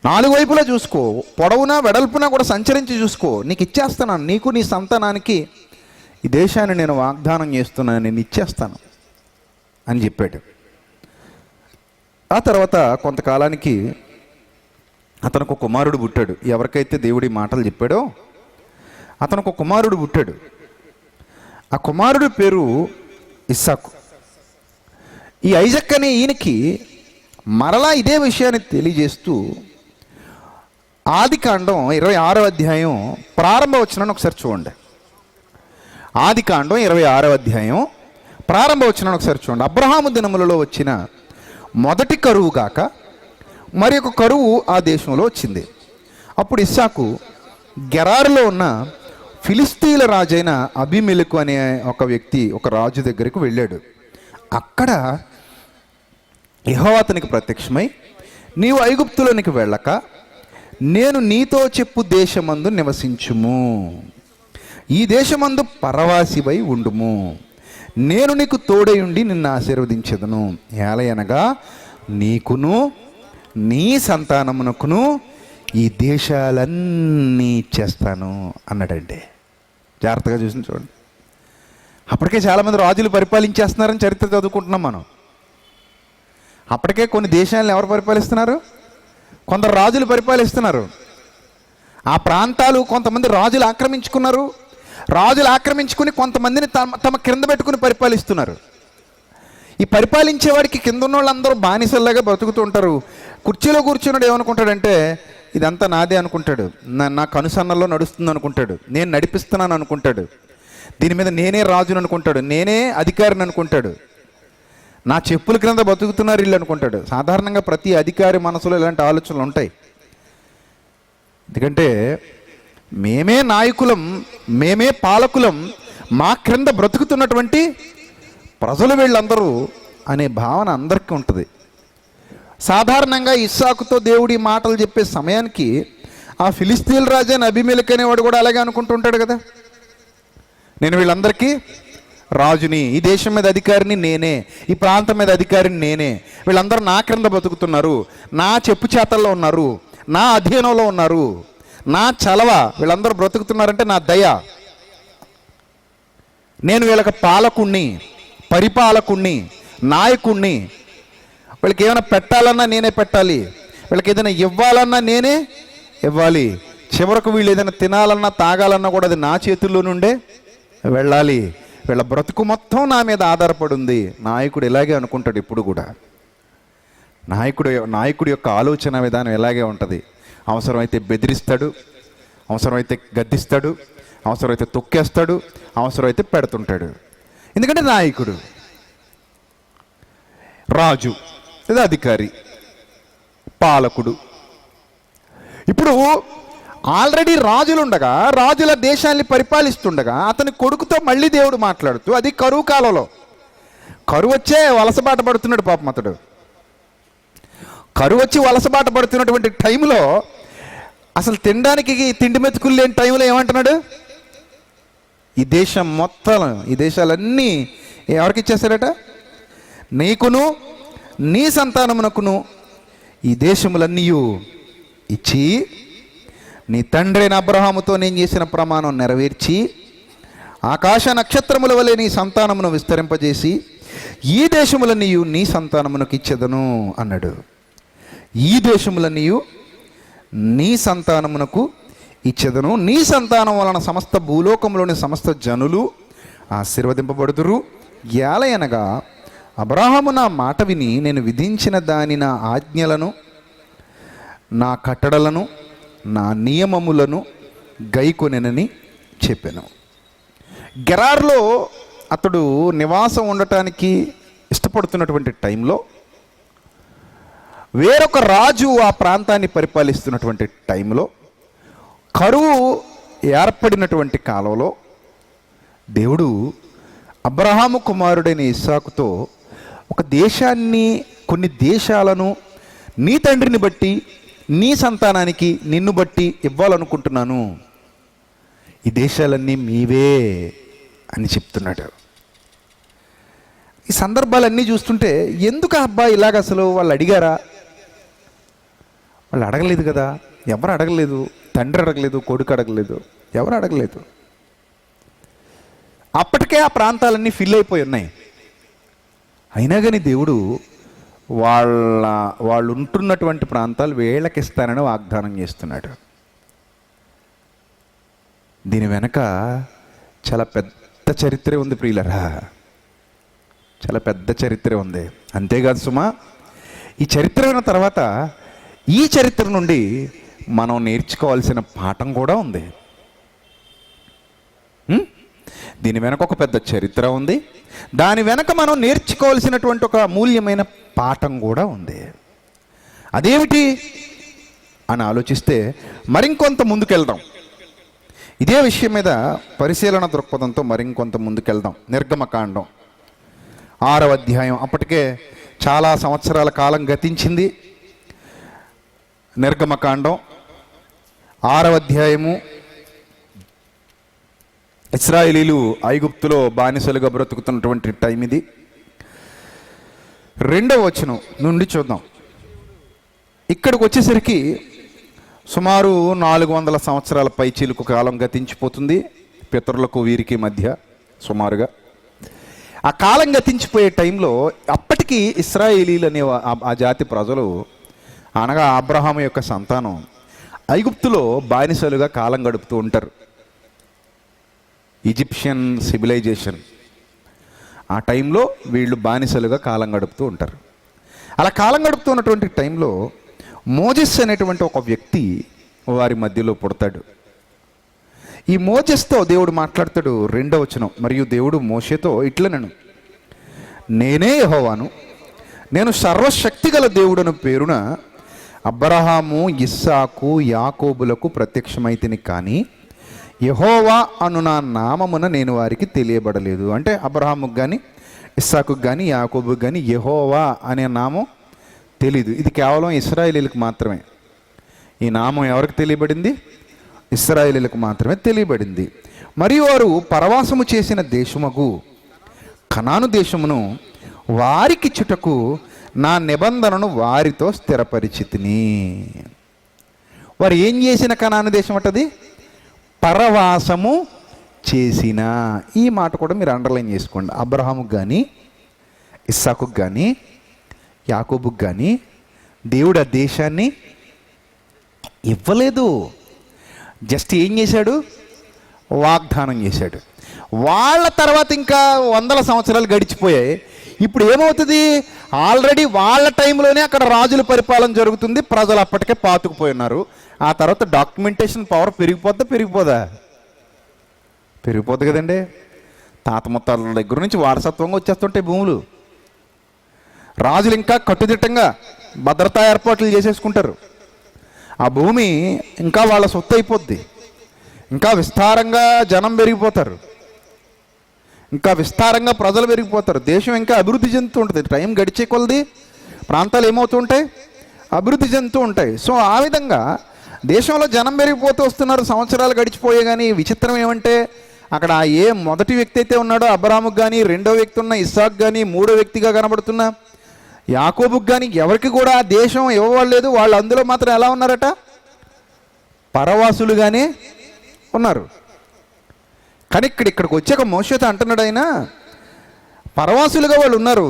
4 వైపులా చూసుకో, పొడవునా వెడల్పునా కూడా సంచరించి చూసుకో, నీకు ఇచ్చేస్తున్నాను, నీకు నీ సంతానానికి ఈ దేశాన్ని నేను వాగ్దానం చేస్తున్నాను, నేను ఇచ్చేస్తాను అని చెప్పాడు. ఆ తర్వాత కొంతకాలానికి అతనికి ఒక కుమారుడు పుట్టాడు. ఎవరికైతే దేవుడి మాటలు చెప్పాడో అతనికి ఒక కుమారుడు పుట్టాడు. ఆ కుమారుడి పేరు ఇస్సాకు. ఈ ఐజక్ అనే ఈయనకి మరలా ఇదే విషయాన్ని తెలియజేస్తూ ఆదికాండం 26వ అధ్యాయం ప్రారంభ వచనాన్ని ఒకసారి చూడండి. ఆదికాండం 26వ అధ్యాయం ప్రారంభ వచనాన్ని ఒకసారి చూడండి. అబ్రహాము దినములలో వచ్చిన మొదటి కరువు కాక మరి ఒక కరువు ఆ దేశంలో వచ్చింది. అప్పుడు ఇస్సాకు గెరారులో ఉన్న ఫిలిస్తీన్ల రాజైన అబీమెలెకు అనే ఒక వ్యక్తి, ఒక రాజు దగ్గరికి వెళ్ళాడు. అక్కడ యెహోవా అతనికి ప్రత్యక్షమై, నీవు ఐగుప్తులోనికి వెళ్ళక నేను నీతో చెప్పు దేశమందు నివసించుము, ఈ దేశమందు పరవాసివై ఉండుము, నేను నీకు తోడై ఉండి నిన్ను ఆశీర్వదించెదను, ఏలయనగా నీకును నీ సంతానమునకును ఈ దేశాలన్నీ ఇచ్చేస్తాను అన్నాడండి. జాగ్రత్తగా చూసి చూడండి. అప్పటికే చాలామంది రాజులు పరిపాలించేస్తున్నారని చరిత్ర చదువుకుంటున్నాం మనం. అప్పటికే కొన్ని దేశాలను ఎవరు పరిపాలిస్తున్నారు? కొందరు రాజులు పరిపాలిస్తున్నారు. ఆ ప్రాంతాలు కొంతమంది రాజులు ఆక్రమించుకున్నారు. రాజులు ఆక్రమించుకుని కొంతమందిని తమ క్రింద పెట్టుకుని పరిపాలిస్తున్నారు. ఈ పరిపాలించేవాడికి కింద ఉన్న వాళ్ళందరూ బానిసల్లాగా బ్రతుకుతూ ఉంటారు. కుర్చీలో కూర్చున్నాడు ఏమనుకుంటాడంటే ఇదంతా నాదే అనుకుంటాడు, నా కనుసన్నల్లో నడుస్తుంది అనుకుంటాడు, నేను నడిపిస్తున్నాను అనుకుంటాడు, దీని మీద నేనే రాజును అనుకుంటాడు, నేనే అధికారిని అనుకుంటాడు, నా చెప్పుల క్రింద బతుకుతున్నారు ఇల్లు అనుకుంటాడు. సాధారణంగా ప్రతి అధికారి మనసులో ఇలాంటి ఆలోచనలు ఉంటాయి. ఎందుకంటే మేమే నాయకులం, మేమే పాలకులం, మా క్రింద బ్రతుకుతున్నటువంటి ప్రజలు వీళ్ళందరూ అనే భావన అందరికీ ఉంటుంది. సాధారణంగా ఇస్సాకుతో దేవుడి మాటలు చెప్పే సమయానికి ఆ ఫిలిస్తీన్ రాజైన అబీమెలెకు అనేవాడు కూడా అలాగే అనుకుంటుంటాడు కదా, నేను వీళ్ళందరికీ రాజుని, ఈ దేశం మీద అధికారిని నేనే, ఈ ప్రాంతం మీద అధికారిని నేనే, వీళ్ళందరూ నా క్రింద బతుకుతున్నారు, నా చెప్పు చేతల్లో ఉన్నారు, నా అధీనంలో ఉన్నారు, నా చలవ వీళ్ళందరూ బ్రతుకుతున్నారంటే నా దయ, నేను వీళ్ళకి పాలకుణ్ణి, పరిపాలకుణ్ణి, నాయకుణ్ణి, వీళ్ళకి ఏమైనా పెట్టాలన్నా నేనే పెట్టాలి, వీళ్ళకి ఏదైనా ఇవ్వాలన్నా నేనే ఇవ్వాలి, చివరకు వీళ్ళు ఏదైనా తినాలన్నా తాగాలన్నా కూడా అది నా చేతుల్లో నుండే వెళ్ళాలి, వీళ్ళ బ్రతుకు మొత్తం నా మీద ఆధారపడి ఉంది. నాయకుడు ఇలాగే అనుకుంటాడు ఎప్పుడు కూడా. నాయకుడి యొక్క ఆలోచన విధానం ఇలాగే ఉంటుంది. అవసరమైతే బెదిరిస్తాడు, అవసరమైతే గద్దిస్తాడు, అవసరమైతే తొక్కేస్తాడు, అవసరమైతే పెడుతుంటాడు. ఎందుకంటే నాయకుడు, రాజు లేదా అధికారి, పాలకుడు. ఇప్పుడు ఆల్రెడీ రాజులుండగా, రాజుల దేశాన్ని పరిపాలిస్తుండగా అతని కొడుకుతో మళ్ళీ దేవుడు మాట్లాడుతూ, అది కరువు కాలంలో, కరువు వచ్చే వలసబాట పడుతున్నాడు పాపం అతడు. కరువు వచ్చి వలసబాట పడుతున్నటువంటి టైంలో, అసలు తినడానికి తిండి మెతుకులు లేని టైంలో ఏమంటున్నాడు? ఈ దేశం మొత్తం, ఈ దేశాలన్నీ ఎవరికి ఇచ్చేస్తాడట? నీకును నీ సంతానమునకును ఈ దేశములన్నీ ఇచ్చి, నీ తండ్రైన అబ్రహాముతో నేను చేసిన ప్రమాణం నెరవేర్చి, ఆకాశ నక్షత్రముల వలె నీ సంతానమును విస్తరింపజేసి ఈ దేశములన్నీ నీ సంతానమునకు ఇచ్చెదను అన్నాడు. ఈ దేశములన్నీ నీ సంతానమునకు ఇచ్చెదను, నీ సంతానం వలన సమస్త భూలోకంలోని సమస్త జనులు ఆశీర్వదింపబడుదురు. ఏలయనగా అబ్రహాము నా మాట విని నేను విధించిన దాని, నా ఆజ్ఞలను, నా కట్టడలను, నా నియమములను గైకొనెనని చెప్పాను. గెరార్లో అతడు నివాసం ఉండటానికి ఇష్టపడుతున్నటువంటి టైంలో, వేరొక రాజు ఆ ప్రాంతాన్ని పరిపాలిస్తున్నటువంటి టైంలో, కరువు ఏర్పడినటువంటి కాలంలో దేవుడు అబ్రహాము కుమారుడైన ఇస్సాకుతో ఒక దేశాన్ని, కొన్ని దేశాలను నీ తండ్రిని బట్టి, నీ సంతానానికి నిన్ను బట్టి ఇవ్వాలనుకుంటున్నాను, ఈ దేశాలన్నీ మీవే అని చెప్తున్నాడు. ఈ సందర్భాలన్నీ చూస్తుంటే ఎందుకు అబ్బా ఇలాగ, అసలు వాళ్ళు అడిగారా? వాళ్ళు అడగలేదు కదా, ఎవరు అడగలేదు, తండ్రి అడగలేదు, కొడుకు అడగలేదు, ఎవరు అడగలేదు. అప్పటికే ఆ ప్రాంతాలన్నీ ఫిల్ అయిపోయి ఉన్నాయి. అయినా కానీ దేవుడు వాళ్ళు ఉంటున్నటువంటి ప్రాంతాలు వీళ్ళకిస్తానని వాగ్దానం చేస్తున్నాడు. దీని వెనక చాలా పెద్ద చరిత్ర ఉంది ప్రియులరా, చాలా పెద్ద చరిత్ర ఉంది. అంతేకాదు సుమా, ఈ చరిత్ర విన్న తర్వాత ఈ చరిత్ర నుండి మనం నేర్చుకోవాల్సిన పాఠం కూడా ఉంది. దీని వెనక ఒక పెద్ద చరిత్ర ఉంది, దాని వెనక మనం నేర్చుకోవాల్సినటువంటి ఒక అమూల్యమైన పాఠం కూడా ఉంది. అదేమిటి అని ఆలోచిస్తే మరింకొంత ముందుకెళ్దాం. ఇదే విషయం మీద పరిశీలన దృక్పథంతో మరింకొంత ముందుకెళ్దాం. నిర్గమకాండం 6వ అధ్యాయం. అప్పటికే చాలా సంవత్సరాల కాలం గతించింది. నిర్గమకాండం 6వ అధ్యాయము. ఇశ్రాయేలీలు ఐగుప్తులో బానిసలుగా బ్రతుకుతున్నటువంటి టైం ఇది. 2వ వచనం నుండి చూద్దాం. ఇక్కడికి వచ్చేసరికి సుమారు 400 సంవత్సరాల పైచీలకు కాలం గతించిపోతుంది పితరులకు వీరికి మధ్య సుమారుగా. ఆ కాలం గతించిపోయే టైంలో అప్పటికి ఇశ్రాయేలీలు అనే ఆ జాతి ప్రజలు, అనగా అబ్రహాము యొక్క సంతానం, ఐగుప్తులో బానిసలుగా కాలం గడుపుతూ ఉంటారు. ఈజిప్షియన్ సివిలైజేషన్ ఆ టైంలో వీళ్ళు బానిసలుగా కాలం గడుపుతూ ఉంటారు. అలా కాలం గడుపుతూ ఉన్నటువంటి టైంలో మోజెస్ అనేటువంటి ఒక వ్యక్తి వారి మధ్యలో పుడతాడు. ఈ మోజెస్తో దేవుడు మాట్లాడతాడు. 2వ వచనం. మరియు దేవుడు మోషేతో ఇట్లనెను, నేనే యెహోవాను, నేను సర్వశక్తి గల దేవుడను పేరున అబ్రహాము, ఇస్సాకు, యాకోబులకు ప్రత్యక్షమైతిని, కానీ యెహోవా అను నా నామమున నేను వారికి తెలియబడలేదు. అంటే అబ్రహాముకు కానీ ఇస్సాకుకు కానీ యాకోబుకు కానీ యెహోవా అనే నామం తెలీదు. ఇది కేవలం ఇశ్రాయేలీలకు మాత్రమే. ఈ నామం ఎవరికి తెలియబడింది? ఇశ్రాయేలీలకు మాత్రమే తెలియబడింది. మరియు వారు పరవాసము చేసిన దేశముకు కనాను దేశమును వారికిచ్చుటకు నా నిబంధనను వారితో స్థిరపరిచితిని. వారు ఏం చేసిన కనాను దేశం అంటది? పరవాసము చేసిన. ఈ మాట కూడా మీరు అండర్లైన్ చేసుకోండి. అబ్రహాముకు కానీ ఇస్సాకుకు కానీ యాకోబుకు కానీ దేవుడు ఆ దేశాన్ని ఇవ్వలేదు. జస్ట్ ఏం చేశాడు? వాగ్దానం చేశాడు. వాళ్ళ తర్వాత ఇంకా 100 సంవత్సరాలు గడిచిపోయాయి. ఇప్పుడు ఏమవుతుంది? ఆల్రెడీ వాళ్ళ టైంలోనే అక్కడ రాజుల పరిపాలన జరుగుతుంది. ప్రజలు అప్పటికే పాతుకుపోయి ఉన్నారు. ఆ తర్వాత డాక్యుమెంటేషన్ పవర్ పెరిగిపోద్దా? పెరిగిపోద్ది కదండి. తాత ముత్తాల దగ్గర నుంచి వారసత్వంగా వచ్చేస్తుంటాయి భూములు. రాజులు ఇంకా కట్టుదిట్టంగా భద్రతా ఏర్పాట్లు చేసేసుకుంటారు. ఆ భూమి ఇంకా వాళ్ళ సొత్తు అయిపోద్ది. ఇంకా విస్తారంగా జనం పెరిగిపోతారు. ఇంకా విస్తారంగా ప్రజలు పెరిగిపోతారు. దేశం ఇంకా అభివృద్ధి చెందుతూ ఉంటుంది. టైం గడిచే కొలది ప్రాంతాలు ఏమవుతూ ఉంటాయి? అభివృద్ధి చెందుతూ ఉంటాయి. సో ఆ విధంగా దేశంలో జనం పెరిగిపోతూ వస్తున్నారు. సంవత్సరాలు గడిచిపోయే. కానీ విచిత్రం ఏమంటే అక్కడ ఏ మొదటి వ్యక్తి అయితే ఉన్నాడో అబ్రాహాముకు కానీ, 2వ వ్యక్తి ఉన్న ఇస్సాకు కానీ, 3వ వ్యక్తిగా కనబడుతున్న యాకోబుకు కానీ ఎవరికి కూడా ఆ దేశం ఇవ్వలేదు. వాళ్ళు అందులో మాత్రం ఎలా ఉన్నారట? పరవాసులుగానే ఉన్నారు. కానీ ఇక్కడికి వచ్చాక మోషేతో అంటున్నాడు ఆయన, పరవాసులుగా వాళ్ళు ఉన్నారు.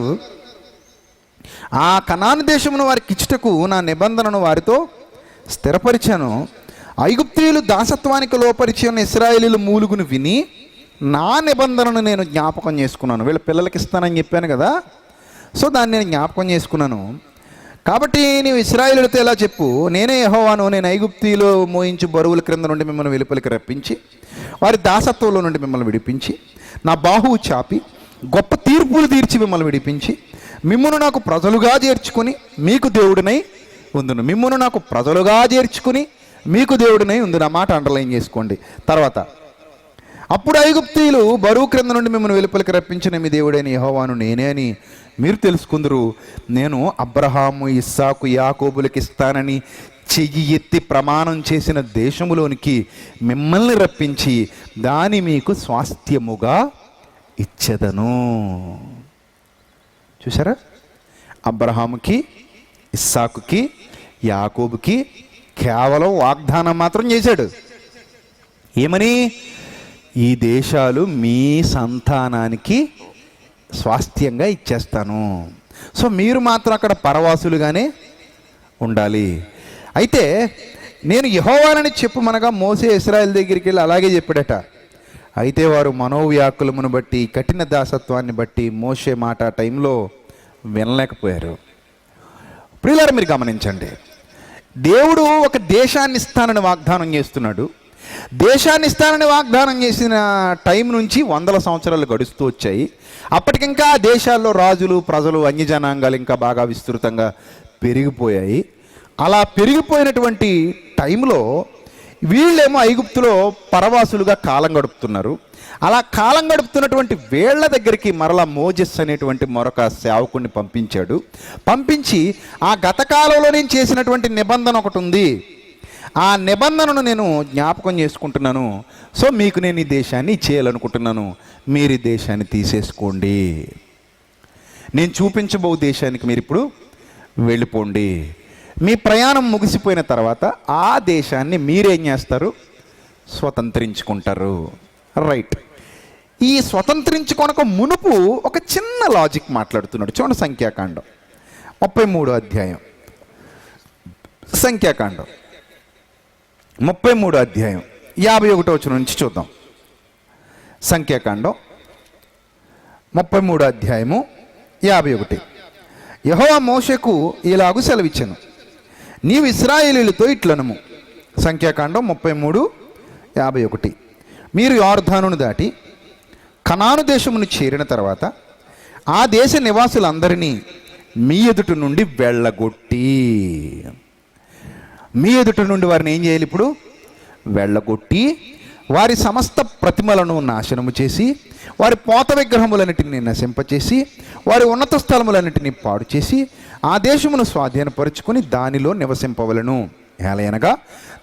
ఆ కనాను దేశమును వారికి ఇచ్చుటకు నా నిబంధనను వారితో స్థిరపరిచాను. ఐగుప్తీయులు దాసత్వానికి లోపరిచి ఉన్న ఇశ్రాయేలీలు మూలుగును విని నా నిబంధనను నేను జ్ఞాపకం చేసుకున్నాను. వీళ్ళ పిల్లలకి ఇస్తానని చెప్పాను కదా, సో దాన్ని నేను జ్ఞాపకం చేసుకున్నాను. కాబట్టి నీవు ఇశ్రాయేలులతో ఎలా చెప్పు, నేనే యెహోవాను, నేను ఐగుప్తీయులు మోయించు బరువుల క్రింద నుండి మిమ్మల్ని వెలుపలికి రప్పించి వారి దాసత్వంలో నుండి మిమ్మల్ని విడిపించి నా బాహువు చాపి గొప్ప తీర్పులు తీర్చి మిమ్మల్ని విడిపించి మిమ్మును నాకు ప్రజలుగా చేర్చుకుని మీకు దేవుడినై ఉందును. మిమ్మును నాకు ప్రజలుగా చేర్చుకుని మీకు దేవుడినై ఉందును. ఆ మాట అండర్లైన్ చేసుకోండి. తర్వాత అప్పుడు ఐగుప్తీయులు బరువు క్రింద నుండి మిమ్మల్ని వెలుపలికి రప్పించిన మీ దేవుడైన యెహోవాను నేనే అని మీరు తెలుసుకుందరు. నేను అబ్రహాము, ఇస్సాకు, యాకోబులకి ఇస్తానని చెయ్యి ఎత్తి ప్రమాణం చేసిన దేశములోనికి మిమ్మల్ని రప్పించి దాని మీకు స్వాస్థ్యముగా ఇచ్చెదను. చూసారా? అబ్రహాముకి, ఇస్సాకుకి, యాకోబుకి కేవలం వాగ్దానం మాత్రం చేశాడు. ఏమని? ఈ దేశాలు మీ సంతానానికి స్వాస్థ్యంగా ఇచ్చేస్తాను. సో మీరు మాత్రం అక్కడ పరవాసులుగానే ఉండాలి. అయితే నేను యెహోవానని చెప్పుమనగా మోసే ఇశ్రాయేలు దగ్గరికి వెళ్ళి అలాగే చెప్పాడట. అయితే వారు మనోవ్యాకులమును బట్టి, కఠిన దాసత్వాన్ని బట్టి మోసే మాట ఆ టైంలో వినలేకపోయారు. ప్రియులారా, మీరు గమనించండి. దేవుడు ఒక దేశాన్ని ఇస్తానని వాగ్దానం చేస్తున్నాడు. దేశాన్ని ఇస్తానని వాగ్దానం చేసిన టైం నుంచి 100 సంవత్సరాలు గడుస్తూ వచ్చాయి. అప్పటికింకా దేశాల్లో రాజులు, ప్రజలు, అన్యజనాంగాలు ఇంకా బాగా విస్తృతంగా పెరిగిపోయాయి. అలా పెరిగిపోయినటువంటి టైంలో వీళ్ళేమో ఐగుప్తులో పరవాసులుగా కాలం గడుపుతున్నారు. అలా కాలం గడుపుతున్నటువంటి వేళ్ల దగ్గరికి మరలా మోజెస్ అనేటువంటి మరొక సేవకుడిని పంపించాడు. పంపించి ఆ గత కాలంలో నేను చేసినటువంటి నిబంధన ఒకటి ఉంది, ఆ నిబంధనను నేను జ్ఞాపకం చేసుకుంటున్నాను. సో మీకు నేను ఈ దేశాన్ని ఇచ్చేయాలనుకుంటున్నాను, మీరు ఈ దేశాన్ని తీసేసుకోండి, నేను చూపించబో దేశానికి మీరు ఇప్పుడు వెళ్ళిపోండి. మీ ప్రయాణం ముగిసిపోయిన తర్వాత ఆ దేశాన్ని మీరేం చేస్తారు, స్వతంత్రించుకుంటారు. రైట్. ఈ స్వతంత్రించుకొనక మునుపు ఒక చిన్న లాజిక్ మాట్లాడుతున్నాడు. చూడండి, సంఖ్యాకాండం 33వ అధ్యాయం. సంఖ్యాకాండం 33వ అధ్యాయం 51వ వచనం నుంచి చూద్దాం. సంఖ్యాకాండం 33వ అధ్యాయము 51. యెహోవా మోషేకు ఇలాగు సెలవిచ్చెను, నీవు ఇశ్రాయేలీయులతో ఇట్లనము. సంఖ్యాకాండం 33:51. మీరు యొర్దానును దాటి కనాను దేశమును చేరిన తర్వాత ఆ దేశ నివాసులందరినీ మీ ఎదుట నుండి వెళ్ళగొట్టి, మీ ఎదుట నుండి వారిని ఏం చేయాలి ఇప్పుడు, వెళ్ళగొట్టి వారి సమస్త ప్రతిమలను నాశనము చేసి వారి పోత విగ్రహములన్నిటిని నశింపచేసి వారి ఉన్నత స్థలములన్నిటినీ పాడు చేసి ఆ దేశమును స్వాధీనపరుచుకుని దానిలో నివసింపవలను. ఏలయనగా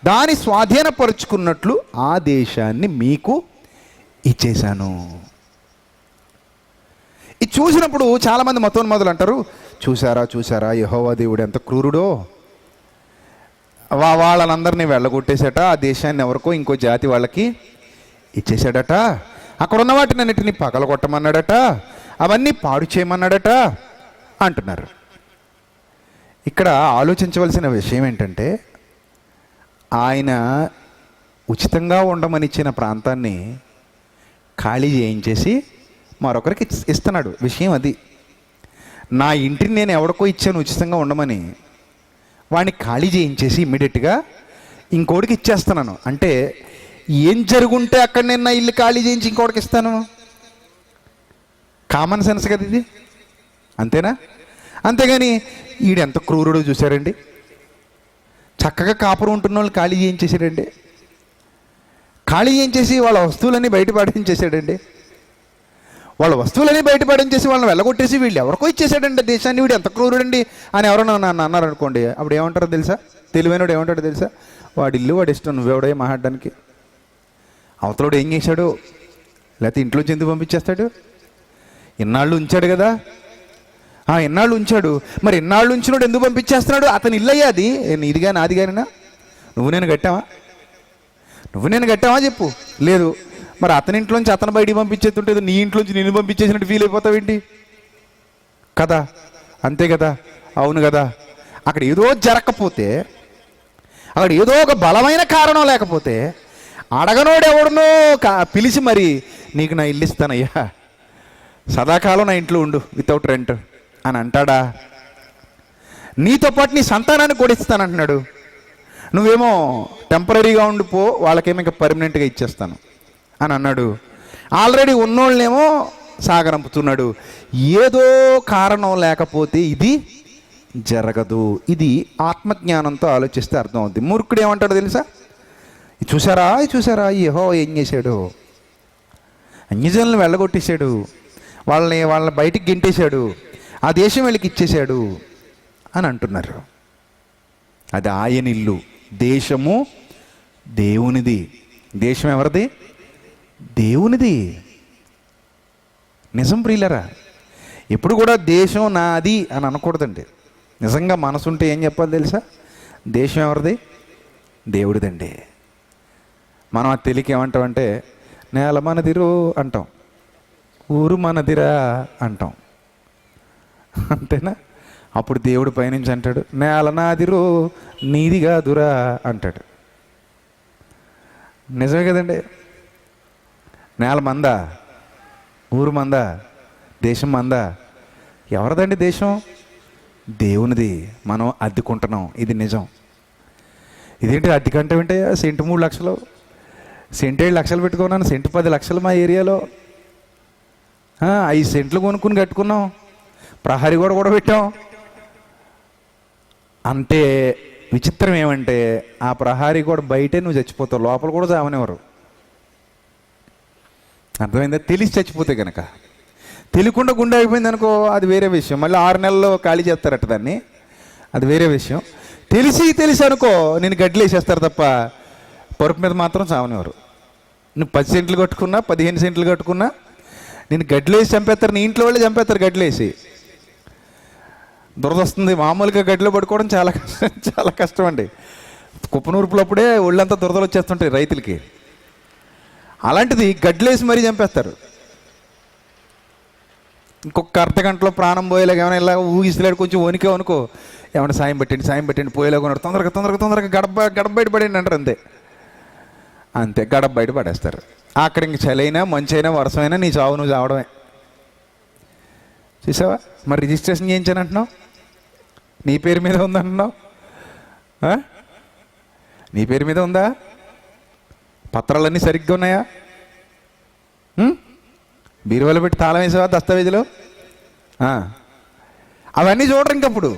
దాని స్వాధీనపరుచుకున్నట్లు ఆ దేశాన్ని మీకు ఇచ్చేశాను. ఇది చూసినప్పుడు చాలామంది మతోన్మాదులు అంటారు, చూసారా యెహోవా దేవుడు ఎంత క్రూరుడో, వాళ్ళనందరినీ వెళ్ళగొట్టేశాట, ఆ దేశాన్ని ఎవరికో ఇంకో జాతి వాళ్ళకి ఇచ్చేశాడట, అక్కడ ఉన్న వాటిని అన్నిటిని పగలగొట్టమన్నాడట, అవన్నీ పాడు చేయమన్నాడట అంటున్నారు. ఇక్కడ ఆలోచించవలసిన విషయం ఏంటంటే, ఆయన ఉచితంగా ఉండమని ఇచ్చిన ప్రాంతాన్ని ఖాళీ చేయించేసి మరొకరికి ఇస్తున్నాడు. విషయం అది. నా ఇంటిని నేను ఎవరికో ఇచ్చాను ఉచితంగా ఉండమని, వాడిని ఖాళీ చేయించేసి ఇమ్మీడియట్గా ఇంకోటికి ఇచ్చేస్తున్నాను అంటే ఏం జరుగుంటే అక్కడ నేను నా ఇల్లు ఖాళీ చేయించి ఇంకోటికి ఇస్తాను? కామన్ సెన్స్ కదా ఇది, అంతేనా? అంతేగాని ఈడెంత క్రూరుడో చూశారండి, చక్కగా కాపురం ఉంటున్న వాళ్ళు ఖాళీ చేయించేసాడండి, ఖాళీ చేయించేసి వాళ్ళ వస్తువులన్నీ బయటపడించేసాడండి, వాళ్ళ వస్తువులన్నీ బయటపడించేసి వాళ్ళని వెళ్ళగొట్టేసి వీళ్ళు ఎవరికో ఇచ్చేసాడండి దేశాన్ని, వీడు ఎంత క్రూరుడండి అని ఎవరన్నా నన్ను అన్నారు అనుకోండి, అప్పుడు ఏమంటారో తెలుసా? తెలివైనడు ఏమంటాడో తెలుసా? వాడి ఇల్లు వాడి ఇష్టం, నువ్వెవడే మాట్లాడడానికి? అవతలోడు ఏం చేశాడు? లేకపోతే ఇంట్లోంచి ఎందుకు పంపించేస్తాడు? ఇన్నాళ్ళు ఉంచాడు కదా, ఇన్నాళ్ళు ఉంచాడు, మరి ఇన్నాళ్ళు ఉంచినోడు ఎందుకు పంపించేస్తున్నాడు? అతని ఇల్లు అయ్యా అది, నీదిగా నాది గానినా? నువ్వు నేను కట్టావా చెప్పు. లేదు, మరి అతని ఇంట్లోంచి అతను బయటికి పంపించేస్తుంటే నీ ఇంట్లోంచి నేను పంపించేసినట్టు ఫీల్ అయిపోతావేంటి కదా? అంతే కదా, అవును కదా. అక్కడ ఏదో జరగకపోతే, అక్కడ ఏదో ఒక బలమైన కారణం లేకపోతే అడగనోడెవడనో పిలిచి మరి నీకు నా ఇల్లు ఇస్తానయ్యా, సదాకాలం నా ఇంట్లో ఉండు వితౌట్ రెంట్ అని అంటాడా? నీతో పాటు నీ సంతానాన్ని కూడా ఇస్తానంటున్నాడు. నువ్వేమో టెంపరీగా ఉండిపో, వాళ్ళకేమో ఇంకా పర్మనెంట్గా ఇచ్చేస్తాను అని అన్నాడు. ఆల్రెడీ ఉన్నోళ్ళనేమో సాగరంపుతున్నాడు. ఏదో కారణం లేకపోతే ఇది జరగదు. ఇది ఆత్మజ్ఞానంతో ఆలోచిస్తే అర్థం అవుద్ది. మూర్ఖుడు ఏమంటాడో తెలుసా? చూసారా యెహోవా ఏం చేశాడు? అన్యజనులను వెళ్ళగొట్టేశాడు, వాళ్ళని బయటికి గెంటేశాడు, ఆ దేశం వీళ్ళకి ఇచ్చేశాడు అని అంటున్నారు. అది ఆయన ఇల్లు, దేశము దేవునిది. దేశం ఎవరిది? దేవునిది. నిజం ప్రియులరా, ఎప్పుడు కూడా దేశం నాది అని అనకూడదండి. నిజంగా మనసుంటే ఏం చెప్పాలి తెలుసా? దేశం ఎవరిది? దేవుడిదండి. మనం అది తెలియక ఏమంటామంటే నేల మనదిరో అంటాం, ఊరు మనదిరా అంటాం, అంతేనా? అప్పుడు దేవుడు పైనుంచి అంటాడు నేల నాదిరో నీది కాదురా అంటాడు. నిజమే కదండి. నేల మందా, ఊరు మందా, దేశం మందా? ఎవరిదండి దేశం? దేవునిది. మనం అద్దెకుంటున్నాం, ఇది నిజం. ఇదేంటి అద్దెకంటే అంటే సెంటు 3 లక్షలు, సెంటు 7 లక్షలు పెట్టుకున్నాను, సెంటు 10 లక్షలు మా ఏరియాలో. 5 సెంట్లు కొనుక్కుని కట్టుకున్నాం, ప్రహరీ కూడా పెట్టాం. అంటే విచిత్రం ఏమంటే ఆ ప్రహరీ కూడా బయటే నువ్వు చచ్చిపోతావు, లోపల కూడా చావనివ్వరు. అర్థమైందా? తెలిసి చచ్చిపోతే కనుక. తెలియకుండా గుండె అయిపోయింది అనుకో, అది వేరే విషయం. మళ్ళీ 6 నెలల్లో ఖాళీ చేస్తారట దాన్ని, అది వేరే విషయం. తెలిసి అనుకో నేను గడ్డలు వేసేస్తారు తప్ప పరుపు మీద మాత్రం చావనివారు. నువ్వు 10 సెంట్లు కట్టుకున్నా 15 సెంట్లు కట్టుకున్నా నేను గడ్డలు వేసి చంపేస్తారు. నీ ఇంట్లో వాళ్ళే చంపేస్తారు గడ్డలు వేసి. దురద వస్తుంది. మామూలుగా గడ్డలో పడుకోవడం చాలా కష్టం అండి. కుప్పనూర్పులప్పుడే ఒళ్ళంతా దురదలు వచ్చేస్తుంటాయి రైతులకి. అలాంటిది గడ్డలేసి మరీ చంపేస్తారు. ఇంకొక అర్ధ గంటలో ప్రాణం పోయేలాగా ఏమైనా ఇలా ఊగిసిలాడు కొంచెం వణికే అనుకో, ఏమైనా సాయం పెట్టండి పోయేలాగా ఉన్నాడు, తొందరగా గడప బయట పడండి అంటారు. అంతే గడప బయట పడేస్తారు. అక్కడ ఇంక చలైనా మంచైనా వర్షమైనా నీ చావు నువ్వు చావడమే. చూసావా? మరి రిజిస్ట్రేషన్ చేయించాను అంటున్నావు, నీ పేరు మీద ఉందంటున్నావు. నీ పేరు మీద ఉందా? పత్రాలన్నీ సరిగ్గా ఉన్నాయా? బీరువాలో పెట్టి తాళం వేసావా దస్తావేజులు? అవన్నీ చూడరు ఇంకప్పుడు.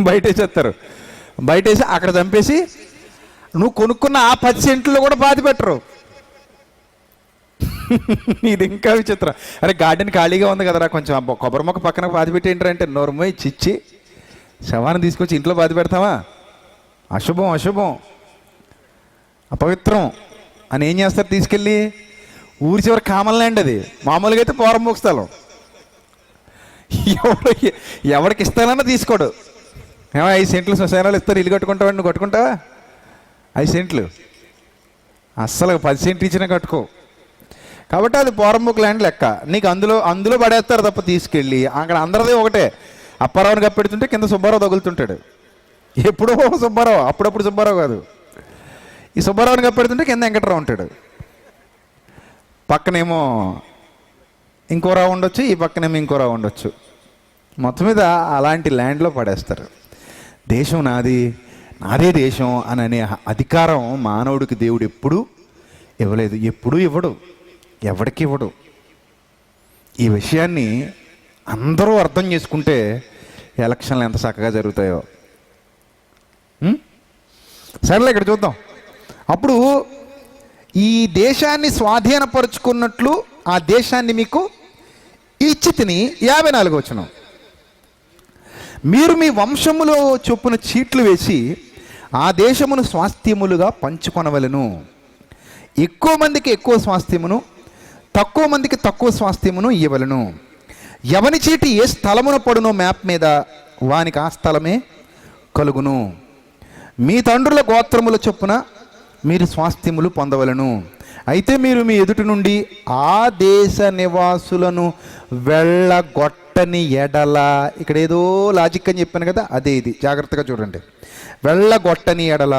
బయటేసేస్తారు. బయటేసి అక్కడ చంపేసి నువ్వు కొనుక్కున్న ఆ 10 సెంట్లో కూడా పాతి పెట్టరు. ఇది ఇంకా విచిత్రం. అరే గార్డెన్ ఖాళీగా ఉంది కదరా, కొంచెం కొబ్బరి మొక్క పక్కన పాతి పెట్టేంటారు అంటే నోరుమోయి చిచ్చి శవాన్ని తీసుకొచ్చి ఇంట్లో పాతి పెడతావా? అశుభం అపవిత్రం అని ఏం చేస్తారు? తీసుకెళ్ళి ఊరి చివరి కామన్ ల్యాండ్. అది మామూలుగా అయితే పోరంబోకు స్థలం. ఎవరికి ఇస్తానన్నా తీసుకోడు. 5 సెంట్లు శ్మశానాలు ఇస్తారు, ఇల్లు కట్టుకుంటావని నువ్వు కట్టుకుంటావా? 5 సెంట్లు అస్సలు 10 సెంట్లు ఇచ్చినా కట్టుకో. కాబట్టి అది పోరంబోకు ల్యాండ్ లెక్క. నీకు అందులో పడేస్తారు తప్ప తీసుకెళ్ళి అక్కడ అందరిదే ఒకటే. అప్పారావుని కప్పెడుతుంటే కింద సుబ్బారావు తగులుతుంటాడు. ఎప్పుడో సుబ్బారావు, అప్పుడప్పుడు సుబ్బారావు కాదు. ఈ సుబ్బారావుని కప్పెడుతుంటే కింద వెంకటరావు ఉంటాడు. పక్కనేమో ఇంకో రావు ఉండొచ్చు, ఈ పక్కనేమో ఇంకో రావు ఉండొచ్చు. మొత్తం మీద అలాంటి ల్యాండ్లో పడేస్తారు. దేశం నాదే దేశం అని అనే అధికారం మానవుడికి దేవుడు ఎప్పుడూ ఇవ్వలేదు, ఎప్పుడూ ఇవ్వడు, ఎవరికి ఇవ్వడు. ఈ విషయాన్ని అందరూ అర్థం చేసుకుంటే ఎలక్షన్లు ఎంత చక్కగా జరుగుతాయో. సరేలే, ఇక్కడ చూద్దాం. అప్పుడు ఈ దేశాన్ని స్వాధీనపరుచుకున్నట్లు ఆ దేశాన్ని మీకు ఇచ్చి తిని 54వ వచనం, మీరు మీ వంశములో చొప్పున చీట్లు వేసి ఆ దేశమును స్వాస్థ్యములుగా పంచుకొనవలెను. ఎక్కువ మందికి ఎక్కువ స్వాస్థ్యమును, తక్కువ మందికి తక్కువ స్వాస్థ్యమును ఇవ్వవలెను. ఎవని చీటి ఏ స్థలమున పడునో మ్యాప్ మీద వానికి ఆ స్థలమే కలుగును. మీ తండ్రుల గోత్రముల చొప్పున మీరు స్వాస్థ్యములు పొందవలను. అయితే మీరు మీ ఎదుటి నుండి ఆ దేశ నివాసులను వెళ్ళగొట్టని ఎడల, ఇక్కడ ఏదో లాజిక్ అని చెప్పాను కదా, అదే ఇది, జాగ్రత్తగా చూడండి. వెళ్ళగొట్టని ఎడల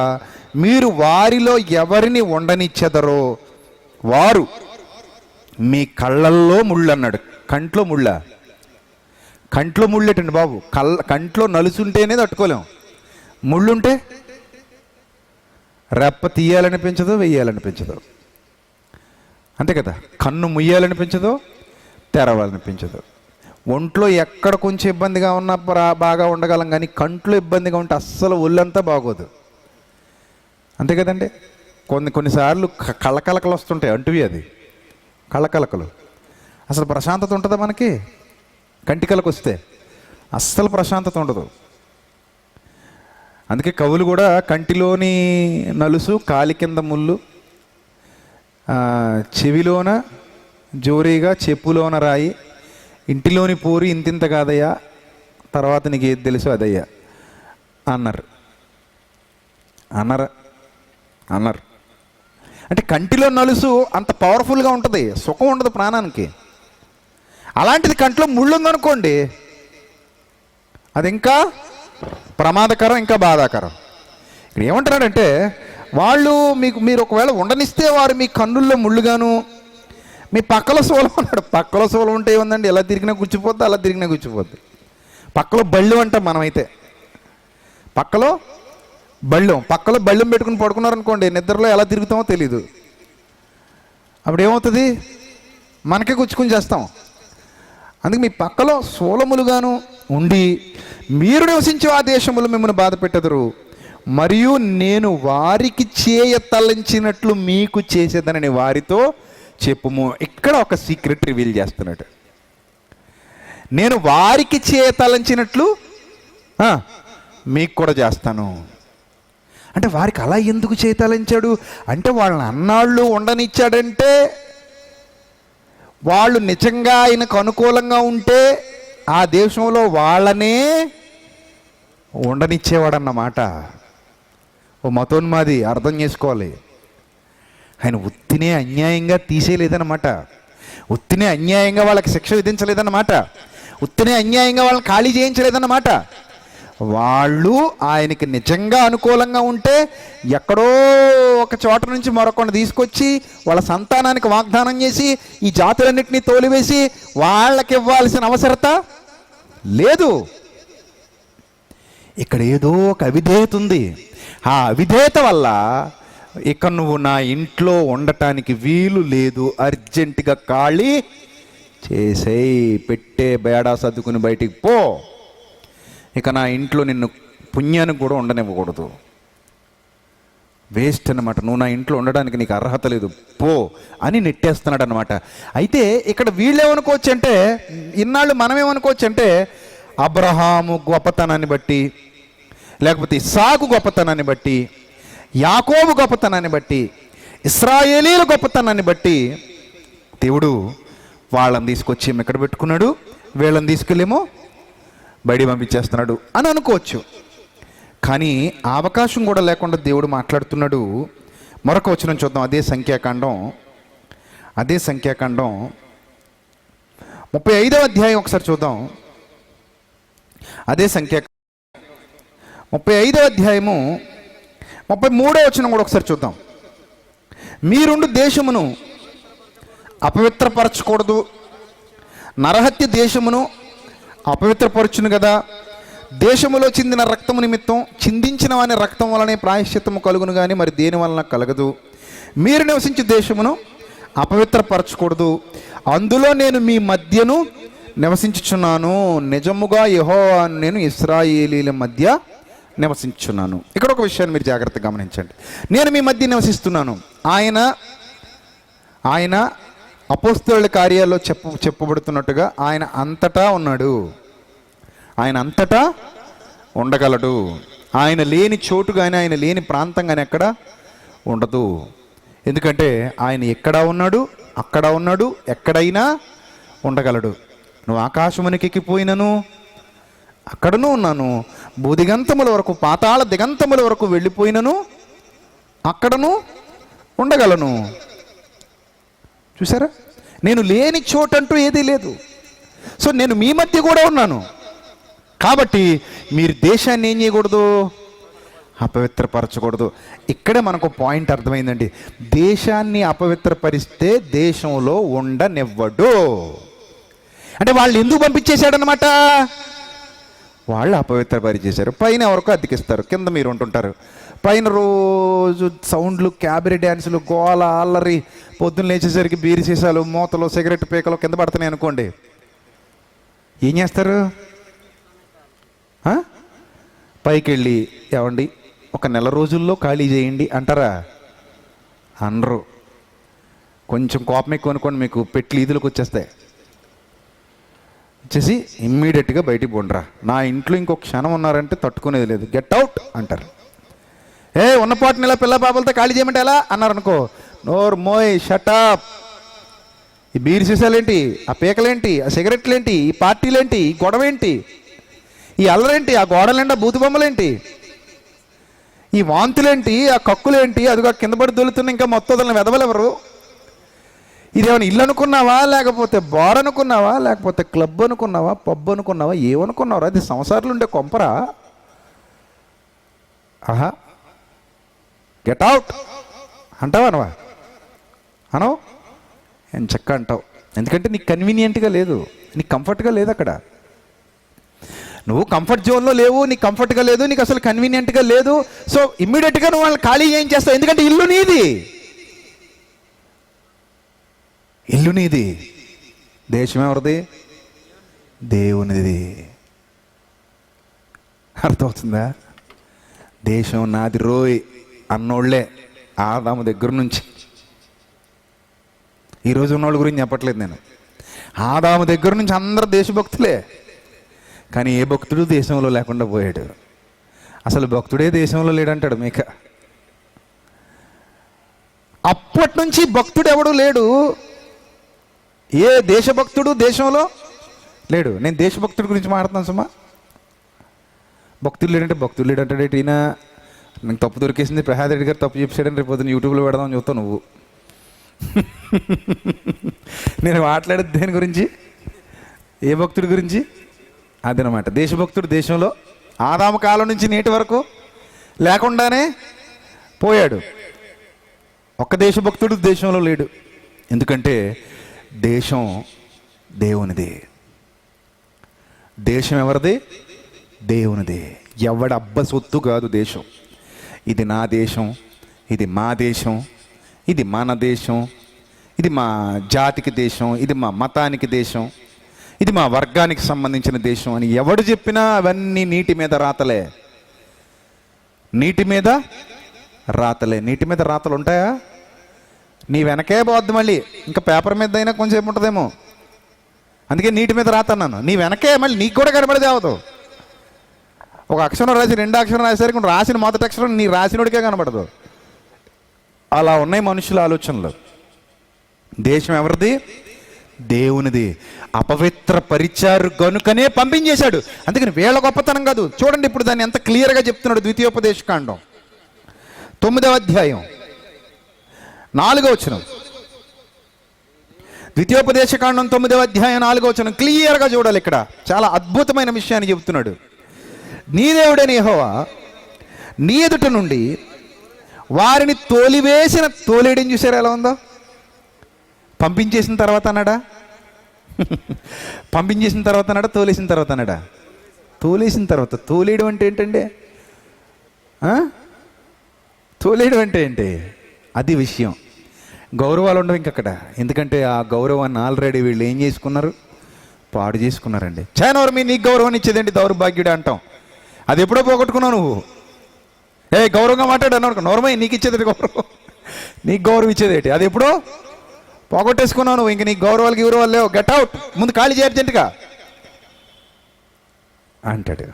మీరు వారిలో ఎవరిని ఉండనిచ్చెదరో వారు మీ కళ్ళల్లో ముళ్ళు అన్నాడు. కంట్లో ముళ్ళేటండి బాబు. కంట్లో నలుసుంటేనే తట్టుకోలేం, ముళ్ళుంటే రెప్ప తీయాలనిపించదు, వెయ్యాలనిపించదు. అంతే కదా. కన్ను ముయ్యాలనిపించదు, తెరవాలనిపించదు. ఒంట్లో ఎక్కడ కొంచెం ఇబ్బందిగా ఉన్నా బాగా ఉండగలం, కానీ కంట్లో ఇబ్బందిగా ఉంటే అస్సలు ఒళ్ళంతా బాగోదు. అంతే కదండి. కొన్నిసార్లు కళ్ళకలకలు వస్తుంటాయి, అంటువి అది కళ్ళకలకలు. అసలు ప్రశాంతత ఉంటుందా మనకి? కంటికలకు వస్తే అస్సలు ప్రశాంతత ఉండదు. అందుకే కవులు కూడా కంటిలోని నలుసు, కాలి కింద ముళ్ళు, చెవిలోన జోరీగా, చెప్పులోన రాయి, ఇంటిలోని పూరి ఇంతింత కాదయ్యా, తర్వాత నీకు ఏది తెలుసు అదయ్యా అన్నారు. అంటే కంటిలో నలుసు అంత పవర్ఫుల్గా ఉంటుంది, సుఖం ఉండదు ప్రాణానికి. అలాంటిది కంట్లో ముళ్ళు ఉందనుకోండి, అది ఇంకా ప్రమాదకరం, ఇంకా బాధాకరం. ఇక్కడ ఏమంటున్నాడంటే, మీరు ఒకవేళ ఉండనిస్తే వారు మీ కన్నుల్లో ముళ్ళుగాను, మీ పక్కలో సోలం ఉన్నాడు. పక్కలో సోలం ఉంటే ఏముందండి, ఎలా తిరిగినా గుచ్చిపోద్ది, అలా తిరిగినా గుచ్చిపోద్ది. పక్కలో బళ్ళు అంటాం మనమైతే. పక్కలో బళ్ళెం పెట్టుకుని పడుకున్నారనుకోండి, నిద్రలో ఎలా తిరుగుతామో తెలీదు. అప్పుడు ఏమవుతుంది, మనకే గుచ్చుకుని చేస్తాం. అందుకే మీ పక్కలో సోలములుగాను ఉండి మీరు నివసించే ఆ దేశములు మిమ్మల్ని బాధ పెట్టదురు, మరియు నేను వారికి చేయ తలంచినట్లు మీకు చేసేదనని వారితో చెప్పుము. ఇక్కడ ఒక సీక్రెట్ రివీల్ చేస్తున్నాడు. నేను వారికి చేయతలంచినట్లు మీకు కూడా చేస్తాను. అంటే వారికి అలా ఎందుకు చేయతలంచాడు అంటే, వాళ్ళని అన్నాళ్ళు ఉండనిచ్చాడంటే వాళ్ళు నిజంగా ఆయనకు అనుకూలంగా ఉంటే ఆ దేశంలో వాళ్ళనే ఉండనిచ్చేవాడన్నమాట. ఓ మతోన్మాది అర్థం చేసుకోవాలి. ఆయన ఉత్తినే అన్యాయంగా తీసేయలేదన్నమాట. ఉత్తినే అన్యాయంగా వాళ్ళకి శిక్ష విధించలేదన్నమాట. ఉత్తినే అన్యాయంగా వాళ్ళని ఖాళీ చేయించలేదన్నమాట. వాళ్ళు ఆయనకి నిజంగా అనుకూలంగా ఉంటే ఎక్కడో ఒక చోట నుంచి మరొకరిని తీసుకొచ్చి వాళ్ళ సంతానానికి వాగ్దానం చేసి ఈ జాతులన్నింటినీ తోలివేసి వాళ్ళకి ఇవ్వాల్సిన అవసరత లేదు. ఇక్కడ ఏదో ఒక అవిధేయత ఉంది. ఆ అవిధేయత వల్ల ఇక నువ్వు నా ఇంట్లో ఉండటానికి వీలు లేదు, అర్జెంటుగా ఖాళీ చేసేయి, పెట్టే బేడా సర్దుకుని బయటికి పో, ఇక నా ఇంట్లో నిన్ను పుణ్యానికి కూడా ఉండనివ్వకూడదు, వేస్ట్ అన్నమాట, నువ్వు నా ఇంట్లో ఉండడానికి నీకు అర్హత లేదు, పో అని నెట్టేస్తున్నాడు అనమాట. అయితే ఇక్కడ వీళ్ళేమనుకోవచ్చు అంటే, ఇన్నాళ్ళు మనమేమనుకోవచ్చు అంటే, అబ్రహాము గొప్పతనాన్ని బట్టి, లేకపోతే ఇస్సాకు గొప్పతనాన్ని బట్టి, యాకోబు గొప్పతనాన్ని బట్టి, ఇశ్రాయేలీల గొప్పతనాన్ని బట్టి దేవుడు వాళ్ళని తీసుకొచ్చి ఎక్కడ పెట్టుకున్నాడు, వీళ్ళని తీసుకెళ్ళేమో బయట పంపించేస్తున్నాడు అని అనుకోవచ్చు. కానీ ఆ అవకాశం కూడా లేకుండా దేవుడు మాట్లాడుతున్నాడు. మరొక వచనం చూద్దాం. అదే సంఖ్యాకాండం 35వ అధ్యాయం ఒకసారి చూద్దాం. అదే 35వ అధ్యాయము 33వ వచనం కూడా ఒకసారి చూద్దాం. మీరుండు దేశమును అపవిత్రపరచకూడదు, నరహత్య దేశమును అపవిత్రపరచును కదా, దేశములో చిందిన రక్తము నిమిత్తం చిందించిన వాని రక్తం వలనే ప్రాయశ్చిత్తము కలుగును కానీ మరి దేని వలన కలగదు. మీరు నివసించే దేశమును అపవిత్రపరచకూడదు, అందులో నేను మీ మధ్యను నివసించుచున్నాను, నిజముగా యెహోవాను నేను ఇశ్రాయేలీల మధ్య నివసించున్నాను. ఇక్కడ ఒక విషయాన్ని మీరు జాగ్రత్తగా గమనించండి. నేను మీ మధ్య నివసిస్తున్నాను. ఆయన అపోస్తలుల కార్యాల్లో చెప్పబడుతున్నట్టుగా ఆయన అంతటా ఉన్నాడు, ఆయన అంతటా ఉండగలడు. ఆయన లేని చోటు కానీ ఆయన లేని ప్రాంతం కానీ ఎక్కడ ఉండదు. ఎందుకంటే ఆయన ఎక్కడ ఉన్నాడు, అక్కడ ఉన్నాడు, ఎక్కడైనా ఉండగలడు. నువ్వు ఆకాశమునికి ఎక్కిపోయినను అక్కడనూ ఉన్నాను, భూదిగంతముల వరకు పాతాళ దిగంతముల వరకు వెళ్ళిపోయినను అక్కడను ఉండగలను. చూసారా, నేను లేని చోటంటూ ఏదీ లేదు. సో నేను మీ మధ్య కూడా ఉన్నాను. కాబట్టి మీరు దేశాన్ని ఏం చేయకూడదు, అపవిత్రపరచకూడదు. ఇక్కడే మనకు పాయింట్ అర్థమైందండి. దేశాన్ని అపవిత్రపరిస్తే దేశంలో ఉండనివ్వడు. అంటే వాళ్ళు ఎందుకు పంపించేశాడనమాట, వాళ్ళు అపవిత్రపరిచేశారు. పైన ఎవరికో అద్దెకిస్తారు, కింద మీరు ఉంటుంటారు. పైన రోజు సౌండ్లు, క్యాబరీ డ్యాన్సులు, గోల, అల్లరి, పొద్దున్న లేచేసరికి బీరి సీసాలు, మూతలు, సిగరెట్ పీకలు కింద పడుతున్నాయి అనుకోండి, ఏం చేస్తారు? పైకి వెళ్ళి ఏమండి ఒక నెల రోజుల్లో ఖాళీ చేయండి అంటారా? అనరు. కొంచెం కోపం ఎక్కువ అనుకోండి, మీకు పెట్లు ఈదులకు వచ్చేస్తాయి. వచ్చేసి ఇమ్మీడియట్గా బయటికి పోండిరా, నా ఇంట్లో ఇంకొక క్షణం ఉన్నారంటే తట్టుకునేది లేదు, గెట్ అవుట్ అంటారు. ఉన్నపాటుని ఇలా పిల్ల పాపలతో ఖాళీ చేయమంటే ఎలా అన్నారు అనుకో, నోర్ మోయ్, షటప్. ఈ బీర్ సీసాలేంటి, ఆ పీకలేంటి, ఆ సిగరెట్లేంటి, ఈ పార్టీలేంటి, ఈ గొడవ ఏంటి, ఈ అల్లరేంటి, ఆ గోడలేంటి, ఆ బూతు బొమ్మలేంటి, ఈ వాంతులేంటి, ఆ కక్కులేంటి, అదిగో కింద పడి దొలుతున్న ఇంకా మొత్తం వెదవలెవరు? ఇదేమైనా ఇల్లు అనుకున్నావా, లేకపోతే బార్ అనుకున్నావా, లేకపోతే క్లబ్ అనుకున్నావా, పబ్ అనుకున్నావా, ఏమనుకున్నావా? అది సంసారాలు ఉండే కొంపరా? ఆహా, గెట్ అవుట్ అంటావా? అనవా? అనవు, ఏం చక్క అంటావు. ఎందుకంటే నీకు కన్వీనియంట్గా లేదు, నీకు కంఫర్ట్గా లేదు. అక్కడ నువ్వు కంఫర్ట్ జోన్లో లేవు, నీకు కంఫర్ట్గా లేదు, నీకు అసలు కన్వీనియంట్గా లేదు. సో ఇమ్మీడియట్గా నువ్వు వాళ్ళని ఖాళీ ఏం చేస్తావు? ఎందుకంటే ఇల్లు నీది, ఇల్లు నీది, దేశం ఎవరిది? దేవునిది. అర్థమవుతుందా? దేశం నాది రోయ్ అన్నోళ్లే ఆదాము దగ్గర నుంచి ఈరోజు ఉన్న వాళ్ళ గురించి చెప్పట్లేదు నేను. ఆదాము దగ్గర నుంచి అందరూ దేశభక్తులే, కానీ ఏ భక్తుడు దేశంలో లేకుండా పోయాడు. అసలు భక్తుడే దేశంలో లేడంటాడు మీక. అప్పటి నుంచి భక్తుడు ఎవడు లేడు, ఏ దేశభక్తుడు దేశంలో లేడు. నేను దేశభక్తుడి గురించి మాట్లాడుతాను సుమా. భక్తుడు లేడంటాడు ఏంటి ఈయన? నాకు తప్పు దొరికేసింది, ప్రసాద్ రెడ్డి గారు తప్పు చెప్పాడని రేపు పొద్దున్న యూట్యూబ్లో పెడదామని చూస్తావు నువ్వు. నేను మాట్లాడేది దేని గురించి? ఏ భక్తుడి గురించి? అదనమాట. దేశభక్తుడు దేశంలో ఆదాము కాలం నుంచి నేటి వరకు లేకుండానే పోయాడు. ఒక్క దేశభక్తుడు దేశంలో లేడు. ఎందుకంటే దేశం దేవునిది. దేశం ఎవరిది? దేవునిది. ఎవడ అబ్బ సొత్తు కాదు దేశం. ఇది నా దేశం, ఇది మా దేశం, ఇది మన దేశం, ఇది మా జాతికి దేశం, ఇది మా మతానికి దేశం, ఇది మా వర్గానికి సంబంధించిన దేశం అని ఎవడు చెప్పినా అవన్నీ నీటి మీద రాతలే. నీటి మీద రాతలే. నీటి మీద రాతలు ఉంటాయా? నీ వెనకే పోద్ది, మళ్ళీ ఇంకా పేపర్ మీద అయినా కొంచెం ఉంటుందేమో. అందుకే నీటి మీద రాతన్నాను. నీ వెనకే మళ్ళీ నీకు కూడా కనబడదే అవదు. ఒక అక్షరం రాసి రెండో అక్షరం రాసేసరికి రాసిన మొదటి అక్షరం నీ రాసినోడికే కనబడదు. అలా ఉన్నాయి మనుషుల ఆలోచనలు. దేశం ఎవరిది? దేవునిది. అపవిత్రపరిచారు గనుకనే పంపించేశాడు. అందుకని వీళ్ళ గొప్పతనం కాదు. చూడండి ఇప్పుడు దాన్ని ఎంత క్లియర్గా చెప్తున్నాడు. ద్వితీయోపదేశకాండం 9వ అధ్యాయం 4వ వచనం. ద్వితీయోపదేశకాండం 9వ అధ్యాయం 4వ వచనం క్లియర్గా చూడాలి. ఇక్కడ చాలా అద్భుతమైన విషయాన్ని చెబుతున్నాడు. నీ దేవుడైన యెహోవా నీ ఎదుట నుండి వారిని తోలివేసిన తోలేయడం చూసారా ఎలా ఉందో? పంపించేసిన తర్వాత అన్నాడా? పంపించేసిన తర్వాత అన్నాడా? తోలేసిన తర్వాత అన్నాడా? తోలేసిన తర్వాత. తోలేయడం అంటే ఏంటండి? తోలేయడం అంటే ఏంటి? అది విషయం. గౌరవాలు ఉండవు ఇంకక్కడ. ఎందుకంటే ఆ గౌరవాన్ని ఆల్రెడీ వీళ్ళు ఏం చేసుకున్నారు? పాడు చేసుకున్నారండి. చానోరు మీ నీకు గౌరవాన్ని ఇచ్చేదేంటి దౌర్భాగ్యుడు అంటాం. అది ఎప్పుడో పోగొట్టుకున్నావు నువ్వు. గౌరవంగా మాట్లాడన్నావు. నోరమై నీకు ఇచ్చేది గౌరవం, నీకు గౌరవం ఇచ్చేదేంటి? అది ఎప్పుడో పోగొట్టేసుకున్నావు నువ్వు. ఇంక నీకు గౌరవాలకి గౌరవాలు లేవు. గెట్ అవుట్, ముందు ఖాళీ చేయ అర్జెంటుగా అంటాడు.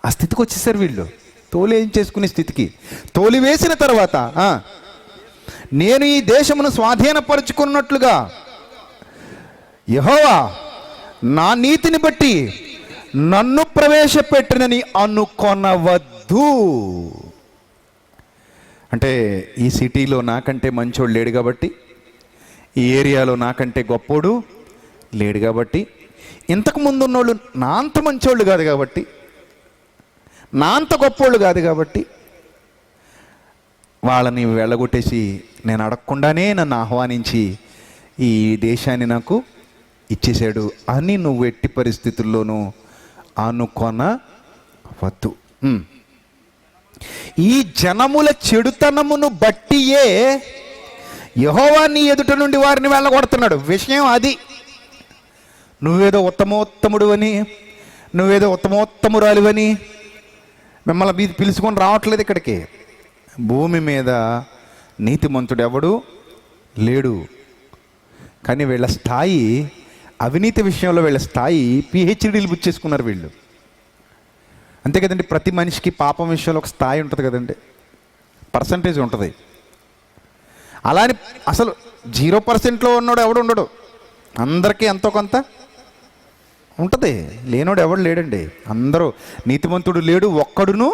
ఆ స్థితికి వచ్చేసారు వీళ్ళు. తోలేయించేసుకునే స్థితికి. తోలివేసిన తర్వాత నేను ఈ దేశమును స్వాధీనపరుచుకున్నట్లుగా యెహోవా నా నీతిని బట్టి నన్ను ప్రవేశపెట్టినని అనుకొనవద్దు. అంటే ఈ సిటీలో నాకంటే మంచోడు లేడు కాబట్టి, ఈ ఏరియాలో నాకంటే గొప్పోడు లేడు కాబట్టి, ఇంతకుముందు ఉన్నోళ్ళు నా అంత మంచోళ్ళు కాదు కాబట్టి, నా అంత గొప్పోళ్ళు కాదు కాబట్టి వాళ్ళని వెళ్ళగొట్టేసి నేను అడగకుండానే నన్ను ఆహ్వానించి ఈ దేశాన్ని నాకు ఇచ్చేశాడు అని నువ్వు ఎట్టి పరిస్థితుల్లోనూ అనుకొనవద్దు. ఈ జనముల చెడుతనమును బట్టియే యెహోవా నీ ఎదుట నుండి వారిని వెళ్ళగొడుతున్నాడు. విషయం అది. నువ్వేదో ఉత్తమోత్తముడు అని, నువ్వేదో ఉత్తమోత్తమురాలివని మిమ్మల్ని పిలుచుకొని రావట్లేదు ఇక్కడికి. భూమి మీద నీతిమంతుడు ఎవడు లేడు. కానీ వీళ్ళ స్థాయి, అవినీతి విషయంలో వీళ్ళ స్థాయి పిహెచ్డీలు పుచ్చేసుకున్నారు వీళ్ళు. అంతే కదండి. ప్రతి మనిషికి పాపం విషయంలో ఒక స్థాయి ఉంటుంది కదండి, పర్సంటేజ్ ఉంటుంది. అలానే అసలు 0%లో ఉన్నాడు ఎవడు ఉండడు. అందరికీ ఎంతో కొంత ఉంటుంది. లేనోడు ఎవడు లేడండి. అందరూ నీతిమంతుడు లేడు, ఒక్కడును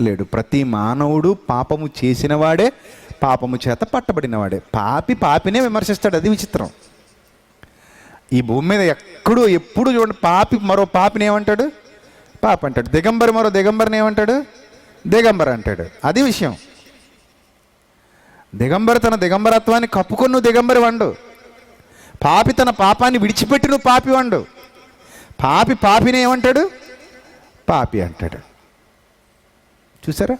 లేడు. ప్రతి మానవుడు పాపము చేసినవాడే, పాపము చేత పట్టబడినవాడే. పాపి పాపినే విమర్శిస్తాడు. అది విచిత్రం. ఈ భూమి మీద ఎప్పుడు చూడండి, పాపి మరో పాపిని ఏమంటాడు? పాప అంటాడు. దిగంబరి మరో దిగంబరిని ఏమంటాడు? దిగంబర అంటాడు. అది విషయం. దిగంబరి తన దిగంబరత్వాన్ని కప్పుకొని నువ్వు దిగంబరి వండు. పాపి తన పాపాన్ని విడిచిపెట్టి నువ్వు పాపి వండు. పాపి పాపిని ఏమంటాడు? పాపి అంటాడు. చూసారా?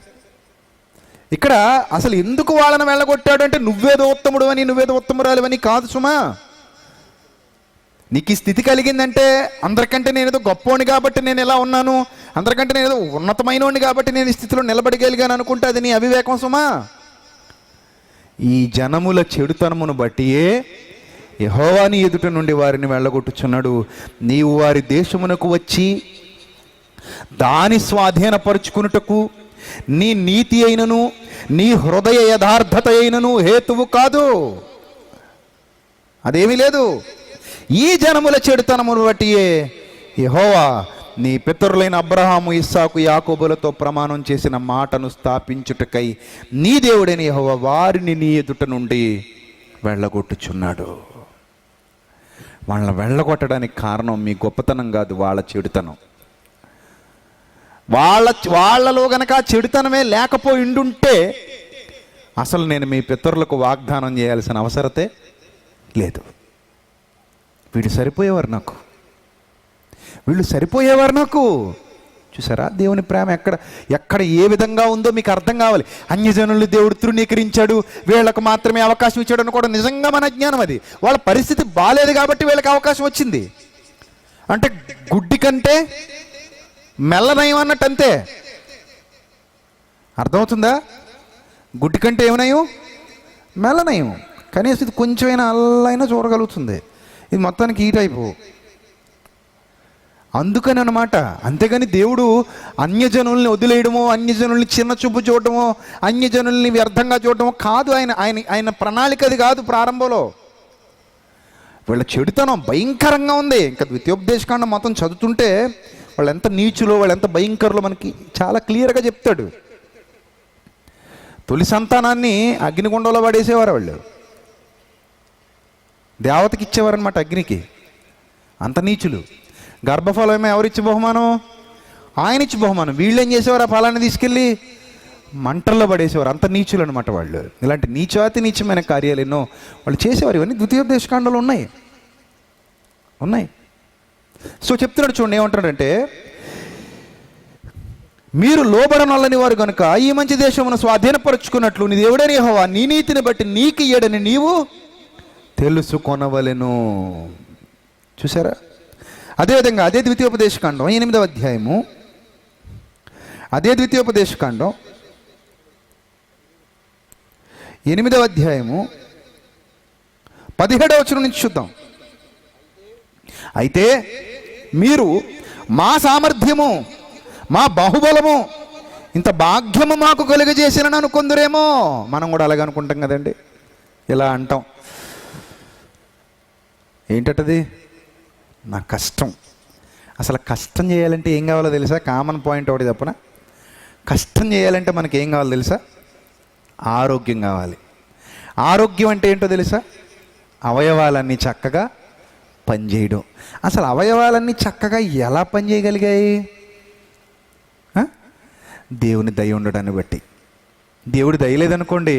ఇక్కడ అసలు ఎందుకు వాళ్ళని వెళ్ళగొట్టాడు అంటే నువ్వేదో ఉత్తముడు అని, నువ్వేదో ఉత్తమురాలు అని కాదు సుమా. నీకు ఈ స్థితి కలిగిందంటే అందరికంటే నేనేదో గొప్పోని కాబట్టి నేను ఎలా ఉన్నాను, అందరికంటే నేనేదో ఉన్నతమైనోడిని కాబట్టి నేను ఈ స్థితిలో నిలబడగలిగాను అనుకుంటే అది నీ అవివేకం సుమా. ఈ జనముల చెడుతనమును బట్టియే యెహోవా నీ ఎదుట నుండి వారిని వెళ్ళగొట్టుచున్నాడు. నీవు వారి దేశమునకు వచ్చి దాని స్వాధీనపరుచుకున్నటకు నీ నీతి అయినను నీ హృదయ యథార్థత అయినను హేతువు కాదు. అదేమీ లేదు. ఈ జనముల చెడుతనమును బట్టియే యెహోవా నీ పితరులైన అబ్రహాము, ఇస్సాకు, యాకోబులతో ప్రమాణం చేసిన మాటను స్థాపించుటకై నీ దేవుడైన యెహోవా వారిని నీ ఎదుట నుండి వెళ్ళగొట్టుచున్నాడు. వాళ్ళని వెళ్ళగొట్టడానికి కారణం మీ గొప్పతనం కాదు, వాళ్ళ చెడుతనం. వాళ్ళలో గనక చెడుతనమే లేకపోయిండుంటే అసలు నేను మీ పితరులకు వాగ్దానం చేయాల్సిన అవసరతే లేదు. వీళ్ళు సరిపోయేవారు నాకు, వీళ్ళు సరిపోయేవారు నాకు. చూసారా దేవుని ప్రేమ ఎక్కడ ఏ విధంగా ఉందో మీకు అర్థం కావాలి. అన్యజనుల్ని దేవుడు తృణీకరించాడు, వీళ్ళకు మాత్రమే అవకాశం ఇచ్చాడు అని కూడా నిజంగా మన అజ్ఞానం. అది వాళ్ళ పరిస్థితి బాగాలేదు కాబట్టి వీళ్ళకి అవకాశం వచ్చింది. అంటే గుడ్డి కంటే మెల్లనయం అన్నట్టు అంతే. అర్థమవుతుందా? గుడ్డి కంటే ఏమనయం? మెల్లనయం. కనీసం ఇది కొంచెమైనా అల్లైనా చూడగలుగుతుంది. ఇది మొత్తానికి ఈ టైపు. అందుకని అన్నమాట. అంతేగాని దేవుడు అన్యజనుల్ని వదిలేయడమో, అన్యజనుల్ని చిన్న చూపు చూడటమో, అన్యజనుల్ని వ్యర్థంగా చూడటమో కాదు. ఆయన ప్రణాళిక అది కాదు. ప్రారంభంలో వీళ్ళ చెడుతనం భయంకరంగా ఉంది. ఇంకా ద్వితీయోపదేశకాండం మొత్తం చదువుతుంటే వాళ్ళు ఎంత నీచులో, వాళ్ళు ఎంత భయంకరులో మనకి చాలా క్లియర్గా చెప్తాడు. తొలి సంతానాన్ని అగ్నిగుండంలో పడేసేవారు వాళ్ళు. దేవతకి ఇచ్చేవారనమాట అగ్నికి. అంత నీచులు. గర్భఫలమే ఎవరిచ్చి బహుమానం? ఆయన ఇచ్చి బహుమానం. వీళ్ళు ఏం చేసేవారు? ఆ ఫలాన్ని తీసుకెళ్ళి మంటల్లో పడేసేవారు. అంత నీచులు అనమాట వాళ్ళు. ఇలాంటి నీచాతి నీచమైన కార్యాలు ఎన్నో వాళ్ళు చేసేవారు. ఇవన్నీ ద్వితీయోపదేశకాండంలో ఉన్నాయి. సో చెప్తున్నాడు చూడండి, ఏమంటాడంటే, మీరు లోబడనొల్లని వారు కనుక ఈ మంచి దేశమును స్వాధీనపరుచుకున్నట్లు నీ దేవుడైన యెహోవా నీ నీతిని బట్టి నీకు ఇయ్యడని నీవు తెలుసుకొనవలెను. చూసారా? అదేవిధంగా అదే ద్వితీయోపదేశకాండం 8వ అధ్యాయము, అదే ద్వితీయోపదేశకాండం 8వ అధ్యాయము 17వ వచనం నుంచి చూద్దాం. అయితే మీరు మా సామర్థ్యము, మా బాహుబలము, ఇంత భాగ్యము మాకు కలుగజేసినని అనుకుందరేమో. మనం కూడా అలాగే అనుకుంటాం కదండి. ఇలా అంటాం. ఏంటది? నా కష్టం. అసలు కష్టం చేయాలంటే ఏం కావాలో తెలుసా? కామన్ పాయింట్ ఒకటి చెప్పనా? కష్టం చేయాలంటే మనకి ఏం కావాలో తెలుసా? ఆరోగ్యం కావాలి. ఆరోగ్యం అంటే ఏంటో తెలుసా? అవయవాలన్నీ చక్కగా పనిచేయడం. అసలు అవయవాలన్నీ చక్కగా ఎలా పనిచేయగలిగాయి? దేవుని దయ ఉండడాన్ని బట్టి. దేవుడి దయ లేదనుకోండి,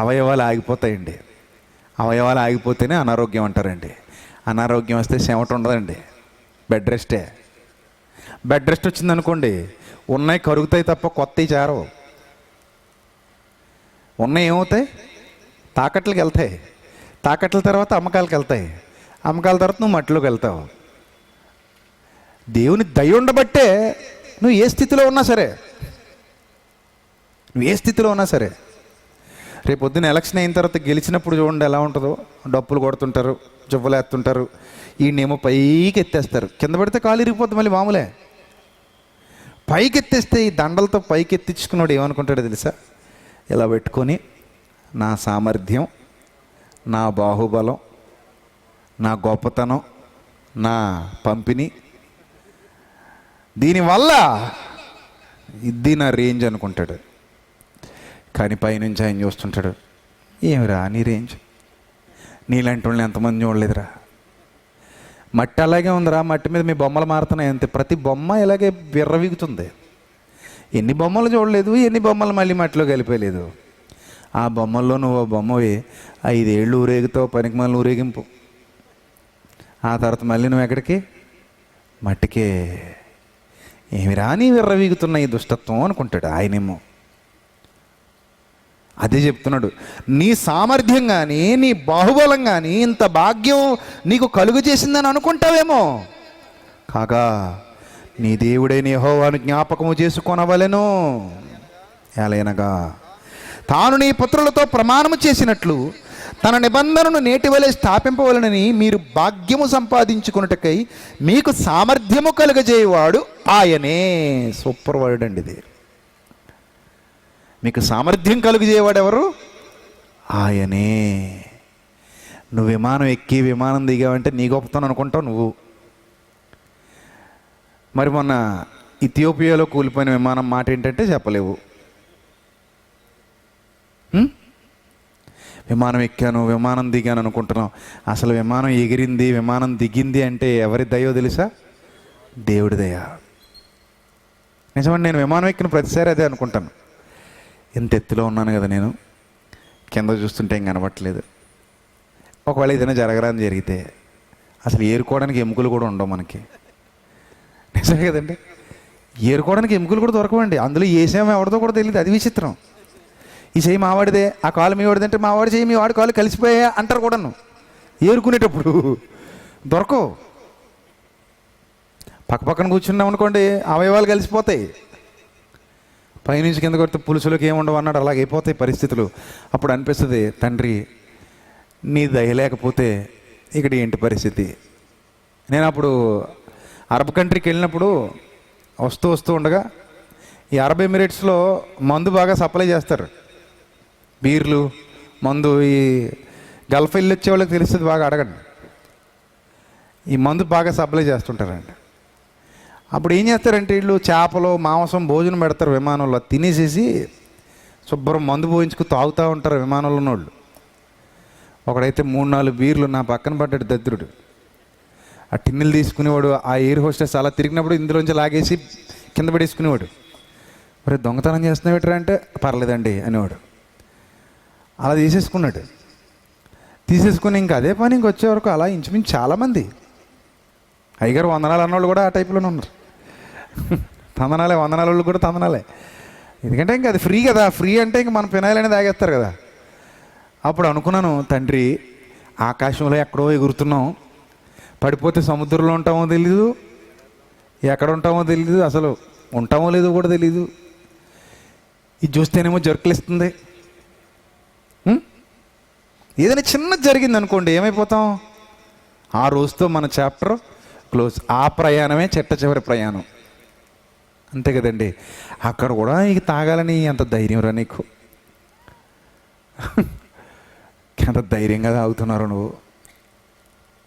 అవయవాలు ఆగిపోతాయండి. అవయవాలు ఆగిపోతేనే అనారోగ్యం అంటారండి. అనారోగ్యం వస్తే చెమట ఉండదండి, బెడ్ రెస్టే. బెడ్ రెస్ట్ వచ్చిందనుకోండి, ఉన్నాయి కరుగుతాయి తప్ప కొత్తవి చేరవు. ఉన్నాయి ఏమవుతాయి? తాకట్లకి వెళ్తాయి. తాకట్ల తర్వాత అమ్మకాలకు వెళ్తాయి. అమ్మకాల తర్వాత నువ్వు మట్టిలోకి వెళ్తావు. దేవుని దయ ఉండబట్టే నువ్వు ఏ స్థితిలో ఉన్నా సరే, రేపు పొద్దున్న ఎలక్షన్ అయిన తర్వాత గెలిచినప్పుడు చూడండి ఎలా ఉంటుందో. డప్పులు కొడుతుంటారు, జబ్బులు ఎత్తుంటారు. ఈయనేమో పైకి ఎత్తేస్తారు. కింద పడితే కాలు ఇరిగిపోద్ది. మళ్ళీ మామూలే. పైకి ఎత్తేస్తే ఈ దండలతో పైకి ఎత్తించుకున్నాడు ఏమనుకుంటాడో తెలుసా? ఇలా పెట్టుకొని, నా సామర్థ్యం, నా బాహుబలం, నా గొప్పతనం, నా పంపిణీ, దీనివల్ల ఇది నా రేంజ్ అనుకుంటాడు. కానీ పైనుంచి ఆయన చూస్తుంటాడు, ఏమిరా నీ రేంజ్? నీలాంటి వాళ్ళని ఎంతమంది చూడలేదురా. మట్టి అలాగే ఉందిరా. మట్టి మీద మీ బొమ్మలు మారుతున్నాయి అంతే. ప్రతి బొమ్మ ఇలాగే విర్రవీగుతుంది. ఎన్ని బొమ్మలు చూడలేదు, ఎన్ని బొమ్మలు మళ్ళీ మట్టిలో కలిపేయలేదు. ఆ బొమ్మల్లో నువ్వు బొమ్మవి 5 ఏళ్ళు ఊరేగుతావు, పనికి మళ్ళీ ఊరేగింపు. ఆ తర్వాత మళ్ళీ నువ్వు ఎక్కడికి? మట్టికే. ఏమి రాని విర్రవీగుతున్న ఈ దుష్టత్వం అనుకుంటాడు ఆయనేమో. అదే చెప్తున్నాడు, నీ సామర్థ్యం కానీ, నీ బాహుబలం కానీ ఇంత భాగ్యం నీకు కలుగు చేసిందని అనుకుంటావేమో. కాగా నీ దేవుడైన యెహోవాను జ్ఞాపకము చేసుకొనవలెను. ఎలయనగా తాను నీ పుత్రులతో ప్రమాణము చేసినట్లు తన నిబంధనను నేటి వలె స్థాపింపవలనని మీరు భాగ్యము సంపాదించుకున్నటకై మీకు సామర్థ్యము కలుగజేయవాడు ఆయనే. సూపర్ వర్డ్ అండి ఇది. మీకు సామర్థ్యం కలుగజేయవాడు ఎవరు? ఆయనే. నువ్వు విమానం ఎక్కి విమానం దిగావంటే నీ గొప్పతనం అనుకుంటావు నువ్వు. మరి మొన్న ఇథియోపియాలో కూలిపోయిన విమానం మాట ఏంటంటే చెప్పలేవు. విమానం ఎక్కాను, విమానం దిగాను అనుకుంటున్నాం. అసలు విమానం ఎగిరింది, విమానం దిగింది అంటే ఎవరి దయో తెలుసా? దేవుడి దయ. నిజమండి, నేను విమానం ఎక్కిన ప్రతిసారి అదే అనుకుంటాను. ఇంత ఎత్తులో ఉన్నాను కదా నేను, కింద చూస్తుంటే ఏం కనబట్టలేదు. ఒకవేళ ఏదైనా జరగరాని జరిగితే అసలు ఏరుకోవడానికి ఎముకలు కూడా ఉండవు మనకి. నిజమే కదండి, ఏరుకోవడానికి ఎముకలు కూడా దొరకవండి. అందులో ఏ సేమ ఎవరిదో కూడా తెలియదు, అది విచిత్రం. ఈ చెయ్యి మావాడిదే, ఆ కాలు మీ వాడిదే అంటే మావాడి చెయ్యి మీ వాడి కాలు కలిసిపోయా అంటారు కూడాను. ఏరుకునేటప్పుడు దొరకవు. పక్కపక్కన కూర్చున్నాం అనుకోండి, అవయవాలు కలిసిపోతాయి. పైనుంచి కింద కొడితే పులుసులకు ఏముండవు అన్నాడు, అలాగైపోతాయి పరిస్థితులు. అప్పుడు అనిపిస్తుంది, తండ్రి నీ దయ లేకపోతే ఇక్కడ ఏంటి పరిస్థితి. నేను అప్పుడు అరబ్ కంట్రీకి వెళ్ళినప్పుడు వస్తూ ఉండగా ఈ అరబ్ ఎమిరేట్స్లో మందు బాగా సప్లై చేస్తారు. బీర్లు, మందు. ఈ గల్ఫ్ వెళ్ళి వచ్చే వాళ్ళకి తెలుస్తుంది, బాగా అడగండి. ఈ మందు బాగా సప్లై చేస్తుంటారండి. అప్పుడు ఏం చేస్తారంటే వీళ్ళు చేపలు, మాంసం, భోజనం పెడతారు విమానంలో. తినేసేసి శుభ్రం మందు పోయించుకు తాగుతూ ఉంటారు విమానంలో ఉన్నోళ్ళు. ఒకడైతే 3-4 బీర్లు నా పక్కన పడ్డాడు దద్రుడు. ఆ టిన్నులు తీసుకునేవాడు. ఆ ఎయిర్ హోస్టెస్ అలా తిరిగినప్పుడు ఇందులోంచి లాగేసి కింద పడేసుకునేవాడు. మరి దొంగతనం చేస్తున్నావేట్రా అంటే పర్లేదండి అనేవాడు. అలా తీసేసుకుని ఇంకా అదే పని ఇంకొచ్చే వరకు అలా ఇంచుమించు చాలామంది అయ్యగారు వందనాలు అన్నవాళ్ళు కూడా ఆ టైప్లోనే ఉన్నారు. తందనాలే, వందనాల వాళ్ళు కూడా తందనాలే. ఎందుకంటే ఇంకా అది ఫ్రీ కదా. ఫ్రీ అంటే ఇంక మన పినాయిల్ అనేది తాగేస్తారు కదా. అప్పుడు అనుకున్నాను, తండ్రి ఆకాశంలో ఎక్కడో ఎగురుతున్నాం, పడిపోతే సముద్రంలో ఉంటామో తెలీదు, ఎక్కడ ఉంటామో తెలీదు, అసలు ఉంటామో లేదో కూడా తెలీదు. ఇది చూస్తేనేమో జర్కులిస్తుంది. ఏదైనా చిన్నది జరిగింది అనుకోండి, ఏమైపోతాం? ఆ రోజుతో మన చాప్టర్ క్లోజ్. ఆ ప్రయాణమే చివరి ప్రయాణం. అంతే కదండి. అక్కడ కూడా నీకు తాగాలని ఎంత ధైర్యం రా నీకు, ఎంత ధైర్యంగా తాగుతున్నారు నువ్వు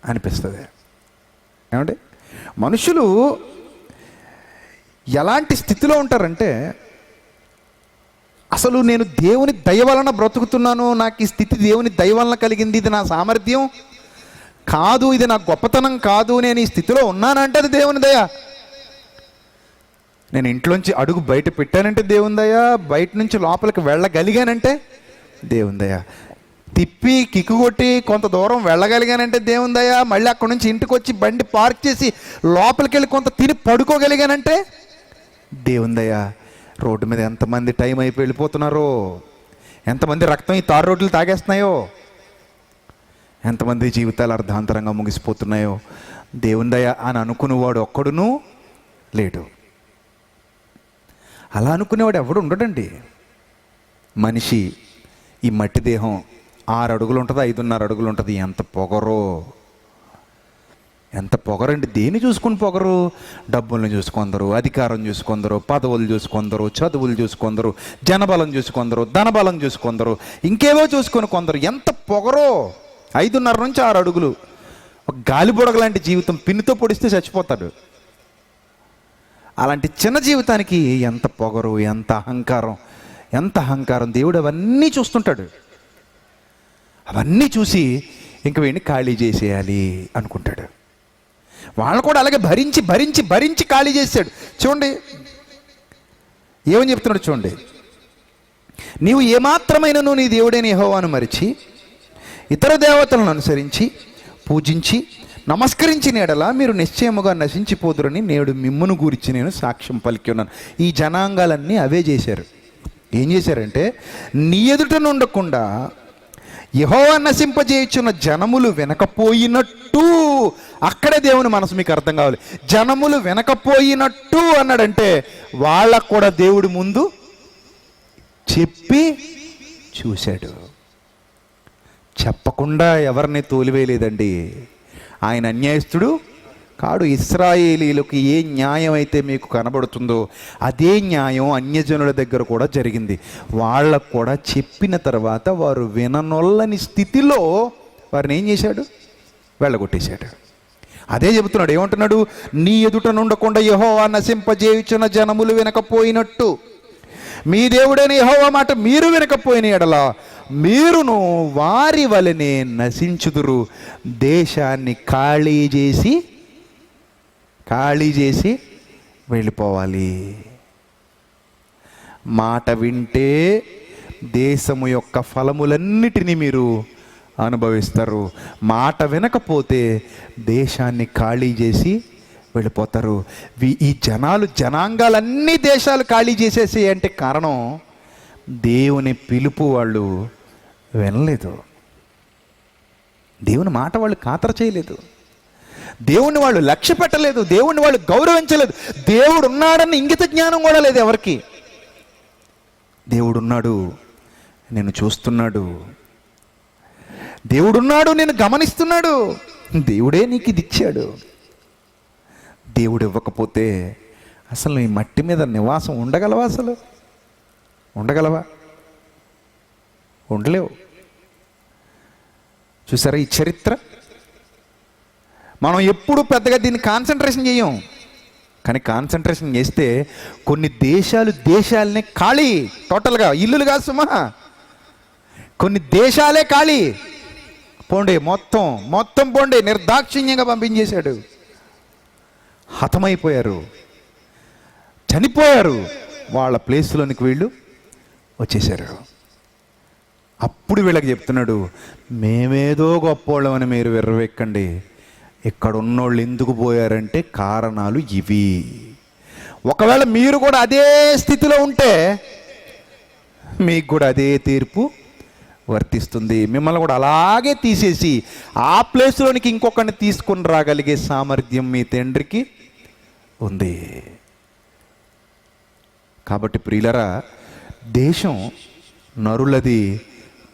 అనిపిస్తుంది. ఏమంటే మనుషులు ఎలాంటి స్థితిలో ఉంటారంటే, అసలు నేను దేవుని దయ వలన బ్రతుకుతున్నాను, నాకు ఈ స్థితి దేవుని దయ వలన కలిగింది, ఇది నా సామర్థ్యం కాదు, ఇది నా గొప్పతనం కాదు, నేను ఈ స్థితిలో ఉన్నానంటే అది దేవుని దయ. నేను ఇంట్లోంచి అడుగు బయట పెట్టానంటే దేవుని దయ, బయట నుంచి లోపలికి వెళ్ళగలిగానంటే దేవుని దయ, తిప్పి కిక్కు కొట్టి కొంత దూరం వెళ్ళగలిగానంటే దేవుని దయ, మళ్ళీ అక్కడ నుంచి ఇంటికి వచ్చి బండి పార్క్ చేసి లోపలికి వెళ్ళి కొంత తిని పడుకోగలిగానంటే దేవుని దయ. రోడ్డు మీద ఎంతమంది టైం అయిపోయి వెళ్ళిపోతున్నారో, ఎంతమంది రక్తం ఈ తారు రోడ్లు తాగేస్తున్నాయో, ఎంతమంది జీవితాలు అర్ధాంతరంగా ముగిసిపోతున్నాయో, దేవుని దయ అని అనుకునేవాడు ఒక్కడును లేడు. అలా అనుకునేవాడు ఎవడు ఉండడండి. మనిషి ఈ మట్టి దేహం 6 అడుగులు ఉంటుంది, 5.5 అడుగులు ఉంటుంది. ఎంత పొగరండి. దేన్ని చూసుకుని పొగరు? డబ్బుల్ని చూసుకుందరు, అధికారం చూసుకుందరు, పదవులు చూసుకుందరు, చదువులు చూసుకుందరు, జనబలం చూసుకుందరు, ధనబలం చూసుకుందరు, ఇంకేవో చూసుకొని కొందరు. ఎంత పొగరో! 5.5 నుంచి 6 అడుగులు, ఒక గాలి బుడగ లాంటి జీవితం. పిన్నుతో పొడిస్తే చచ్చిపోతాడు. అలాంటి చిన్న జీవితానికి ఎంత పొగరు, ఎంత అహంకారం. దేవుడు అవన్నీ చూస్తుంటాడు. అవన్నీ చూసి ఇంక వీడిని ఖాళీ చేసేయాలి అనుకుంటాడు. వాళ్ళు కూడా అలాగే భరించి ఖాళీ చేశాడు. చూడండి ఏమని చెప్తున్నాడు చూడండి. నీవు ఏమాత్రమైనను నీ దేవుడైన యెహోవాను మరిచి ఇతర దేవతలను అనుసరించి పూజించి నమస్కరించిన ఎడల మీరు నిశ్చయముగా నశించిపోదురని నేడు మిమ్మును గురించి నేను సాక్ష్యం పలికి ఉన్నాను. ఈ జనాంగాలన్నీ అవే చేశారు. ఏం చేశారంటే, నీ ఎదుట నుండకుండా యెహోవా నశింపజేయుచున్న జనములు వెనకపోయినట్టు. అక్కడే దేవుని మనసు మీకు అర్థం కావాలి. జనములు వెనకపోయినట్టు అన్నాడంటే వాళ్ళకు కూడా దేవుడి ముందు చెప్పి చూశాడు. చెప్పకుండా ఎవరిని తోలివేయలేదండి. ఆయన అన్యాయస్తుడు కాడు. ఇశ్రాయేలీలకు ఏ న్యాయం అయితే మీకు కనబడుతుందో అదే న్యాయం అన్యజనుల దగ్గర కూడా జరిగింది. వాళ్ళకు కూడా చెప్పిన తర్వాత వారు విననొల్లని స్థితిలో వారిని ఏం చేశాడు? వెళ్ళగొట్టేశాడు. అదే చెబుతున్నాడు. ఏమంటున్నాడు? నీ ఎదుట నుండకుండా యెహోవా నశింపజేయుచున్న జనములు వినకపోయినట్టు మీ దేవుడైన యెహోవా మాట మీరు వినకపోయిన ఎడల మీరును వారి వలనే నశించుదురు. దేశాన్ని ఖాళీ చేసి వెళ్ళిపోవాలి. మాట వింటే దేశము యొక్క ఫలములన్నిటినీ మీరు అనుభవిస్తారు. మాట వినకపోతే దేశాన్ని ఖాళీ చేసి వెళ్ళిపోతారు. ఈ జనాంగాలన్నీ దేశాలు ఖాళీ చేసేసి అంటే కారణం దేవుని పిలుపు వాళ్ళు వినలేదు. దేవుని మాట వాళ్ళు ఖాతరు చేయలేదు. దేవుణ్ణి వాళ్ళు లక్ష్య పెట్టలేదు. దేవుణ్ణి వాళ్ళు గౌరవించలేదు. దేవుడు ఉన్నాడన్న ఇంగిత జ్ఞానం కూడా లేదు ఎవరికి. దేవుడున్నాడు, నేను చూస్తున్నాడు, దేవుడున్నాడు, నేను గమనిస్తున్నాడు, దేవుడే నీకు ఇది ఇచ్చాడు. దేవుడు ఇవ్వకపోతే అసలు ఈ మట్టి మీద నివాసం ఉండగలవా? అసలు ఉండగలవా? ఉండలేవు. చూసారా ఈ చరిత్ర? మనం ఎప్పుడు పెద్దగా దీన్ని కాన్సన్ట్రేషన్ చేయం, కానీ కాన్సన్ట్రేషన్ చేస్తే కొన్ని దేశాలనే ఖాళీ, టోటల్గా ఇల్లులు కాదు సుమా, కొన్ని దేశాలే ఖాళీ. పోండి, మొత్తం పోండి, నిర్దాక్షిణ్యంగా పంపించేశాడు. హతమైపోయారు, చనిపోయారు. వాళ్ళ ప్లేస్లోనికి వీళ్ళు వచ్చేసారు. అప్పుడు వీళ్ళకి చెప్తున్నాడు, మేమేదో గొప్పోళ్ళమని మీరు విర్రవెక్కండి. ఇక్కడ ఉన్నోళ్ళు ఎందుకు పోయారంటే కారణాలు ఇవి. ఒకవేళ మీరు కూడా అదే స్థితిలో ఉంటే మీకు కూడా అదే తీర్పు వర్తిస్తుంది. మిమ్మల్ని కూడా అలాగే తీసేసి ఆ ప్లేస్లోనికి ఇంకొకరిని తీసుకుని రాగలిగే సామర్థ్యం మీ తండ్రికి ఉంది. కాబట్టి ప్రియులరా, దేశం నరులది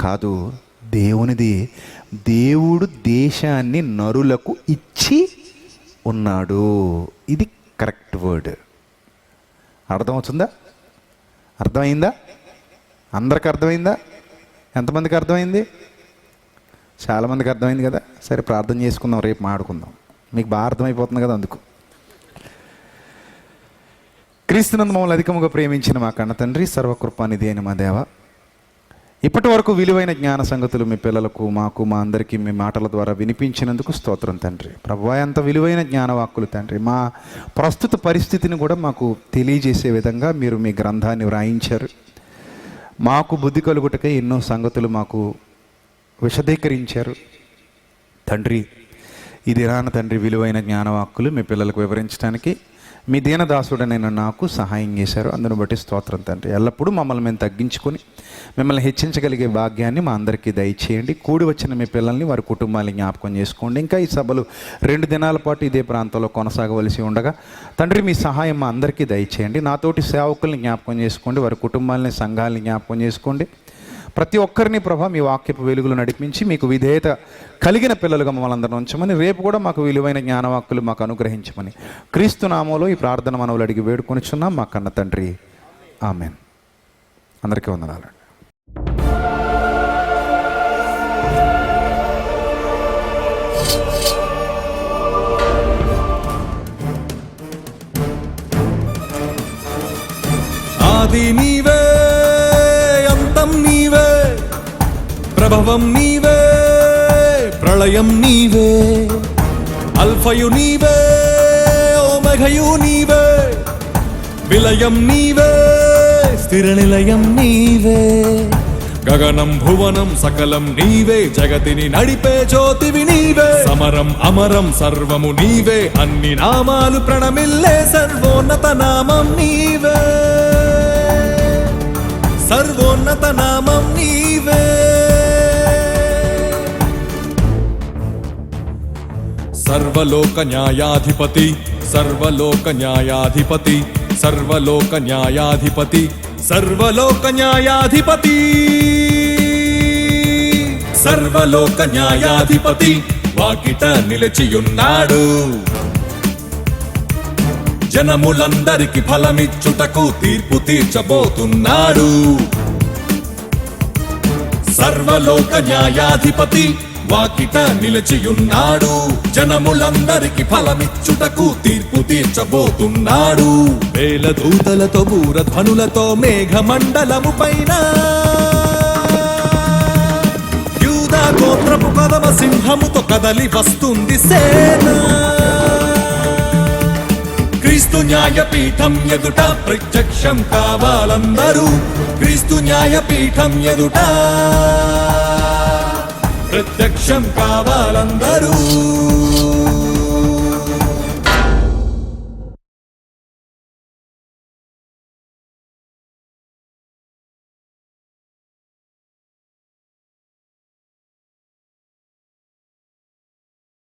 కాదు, దేవునిది. దేవుడు దేశాన్ని నరులకు ఇచ్చి ఉన్నాడు. ఇది కరెక్ట్ వర్డ్. అర్థమవుతుందా? అర్థమైందా? అందరికి అర్థమైందా? ఎంతమందికి అర్థమైంది? చాలామందికి అర్థమైంది కదా. సరే, ప్రార్థన చేసుకుందాం, రేపు మాట్లాడుకుందాం. మీకు బాగా అర్థమైపోతుంది కదా. అందుకు క్రీస్తునందు మమ్మల్ని అధికముగా ప్రేమించిన మా కన్న తండ్రి, సర్వకృపానిధి అయిన మా దేవ, ఇప్పటి వరకు విలువైన జ్ఞాన సంగతులు మీ పిల్లలకు, మాకు, మా అందరికీ మీ మాటల ద్వారా వినిపించినందుకు స్తోత్రం తండ్రి. ప్రభువా, ఎంత విలువైన జ్ఞానవాక్కులు తండ్రి. మా ప్రస్తుత పరిస్థితిని కూడా మాకు తెలియజేసే విధంగా మీరు మీ గ్రంథాన్ని వ్రాయించారు. మాకు బుద్ధి కలుగుటకై ఎన్నో సంగతులు మాకు విశదీకరించారు తండ్రి. ఈ దినాన తండ్రి విలువైన జ్ఞానవాక్కులు మీ పిల్లలకు వివరించడానికి మీ దీనదాసుడనైన నాకు సహాయం చేశారు. అందును బట్టి స్తోత్రం తండ్రి. ఎల్లప్పుడూ మమ్మల్ని మేము తగ్గించుకొని మిమ్మల్ని హెచ్చించగలిగే భాగ్యాన్ని మా అందరికీ దయచేయండి. కూడి వచ్చిన మీ పిల్లల్ని, వారి కుటుంబాన్ని జ్ఞాపకం చేసుకోండి. ఇంకా ఈ సభలు 2 దినాల పాటు ఇదే ప్రాంతంలో కొనసాగవలసి ఉండగా తండ్రి మీ సహాయం మా అందరికీ దయచేయండి. నాతోటి సేవకుల్ని జ్ఞాపకం చేసుకోండి, వారి కుటుంబాలని, సంఘాలని జ్ఞాపకం చేసుకోండి. ప్రతి ఒక్కరిని ప్రభా మీ వాక్యపు వెలుగులు నడిపించి మీకు విధేయత కలిగిన పిల్లలుగా మమ్మల్ని అందరం ఉంచమని, రేపు కూడా మాకు విలువైన జ్ఞానవాక్కులు మాకు అనుగ్రహించమని క్రీస్తు నామములో ఈ ప్రార్థన మనవులు అడిగి వేడుకొనిచున్నాం మా కన్న తండ్రి. ఆమెన్. అందరికీ వందనాలండి. ఆది నీవే, అంతం నీవే, ప్రభవం నీవే, ప్రళయం నీవే, అల్ఫయు నీవే, ఓమెఘయు నీవే, విలయం నీవే, స్థిర నిలయం నీవే. గగనం భువనం సకలం నీవే, జగతిని నడిపే జ్యోతివి నీవే. సమరం అమరం సర్వము నీవే, అన్ని నామాలు ప్రణమిల్లే సర్వోన్నత నామం నీవే, సర్వోన్నత నామం నీవే. సర్వలోక న్యాయాధిపతి, సర్వలోక న్యాయాధిపతి, సర్వలోక న్యాయాధిపతి, సర్వలోక న్యాయాధిపతి. సర్వలోక న్యాయాధిపతి వాకిట నిలిచియున్నాడు. జనములందరికి ఫలమిచ్చుటకు తీర్పు తీర్చబోతున్నాడు. సర్వలోక న్యాయాధిపతి వాకిట నిలిచియున్నాడు. జనములందరికి ఫలమిచ్చుటకు తీర్పు తీర్చబోతున్నాడు. వేల దూతలతో బూరధ్వనులతో మేఘమండలము పైన యూదా గోత్రపు కదమ సింహముతో కదలి వస్తుంది సేన. క్రీస్తు న్యాయపీఠం ఎదుట ప్రత్యక్షం కావాలందరూ. క్రీస్తు న్యాయపీఠం ఎదుట ప్రత్యక్షం కావాలందరూ.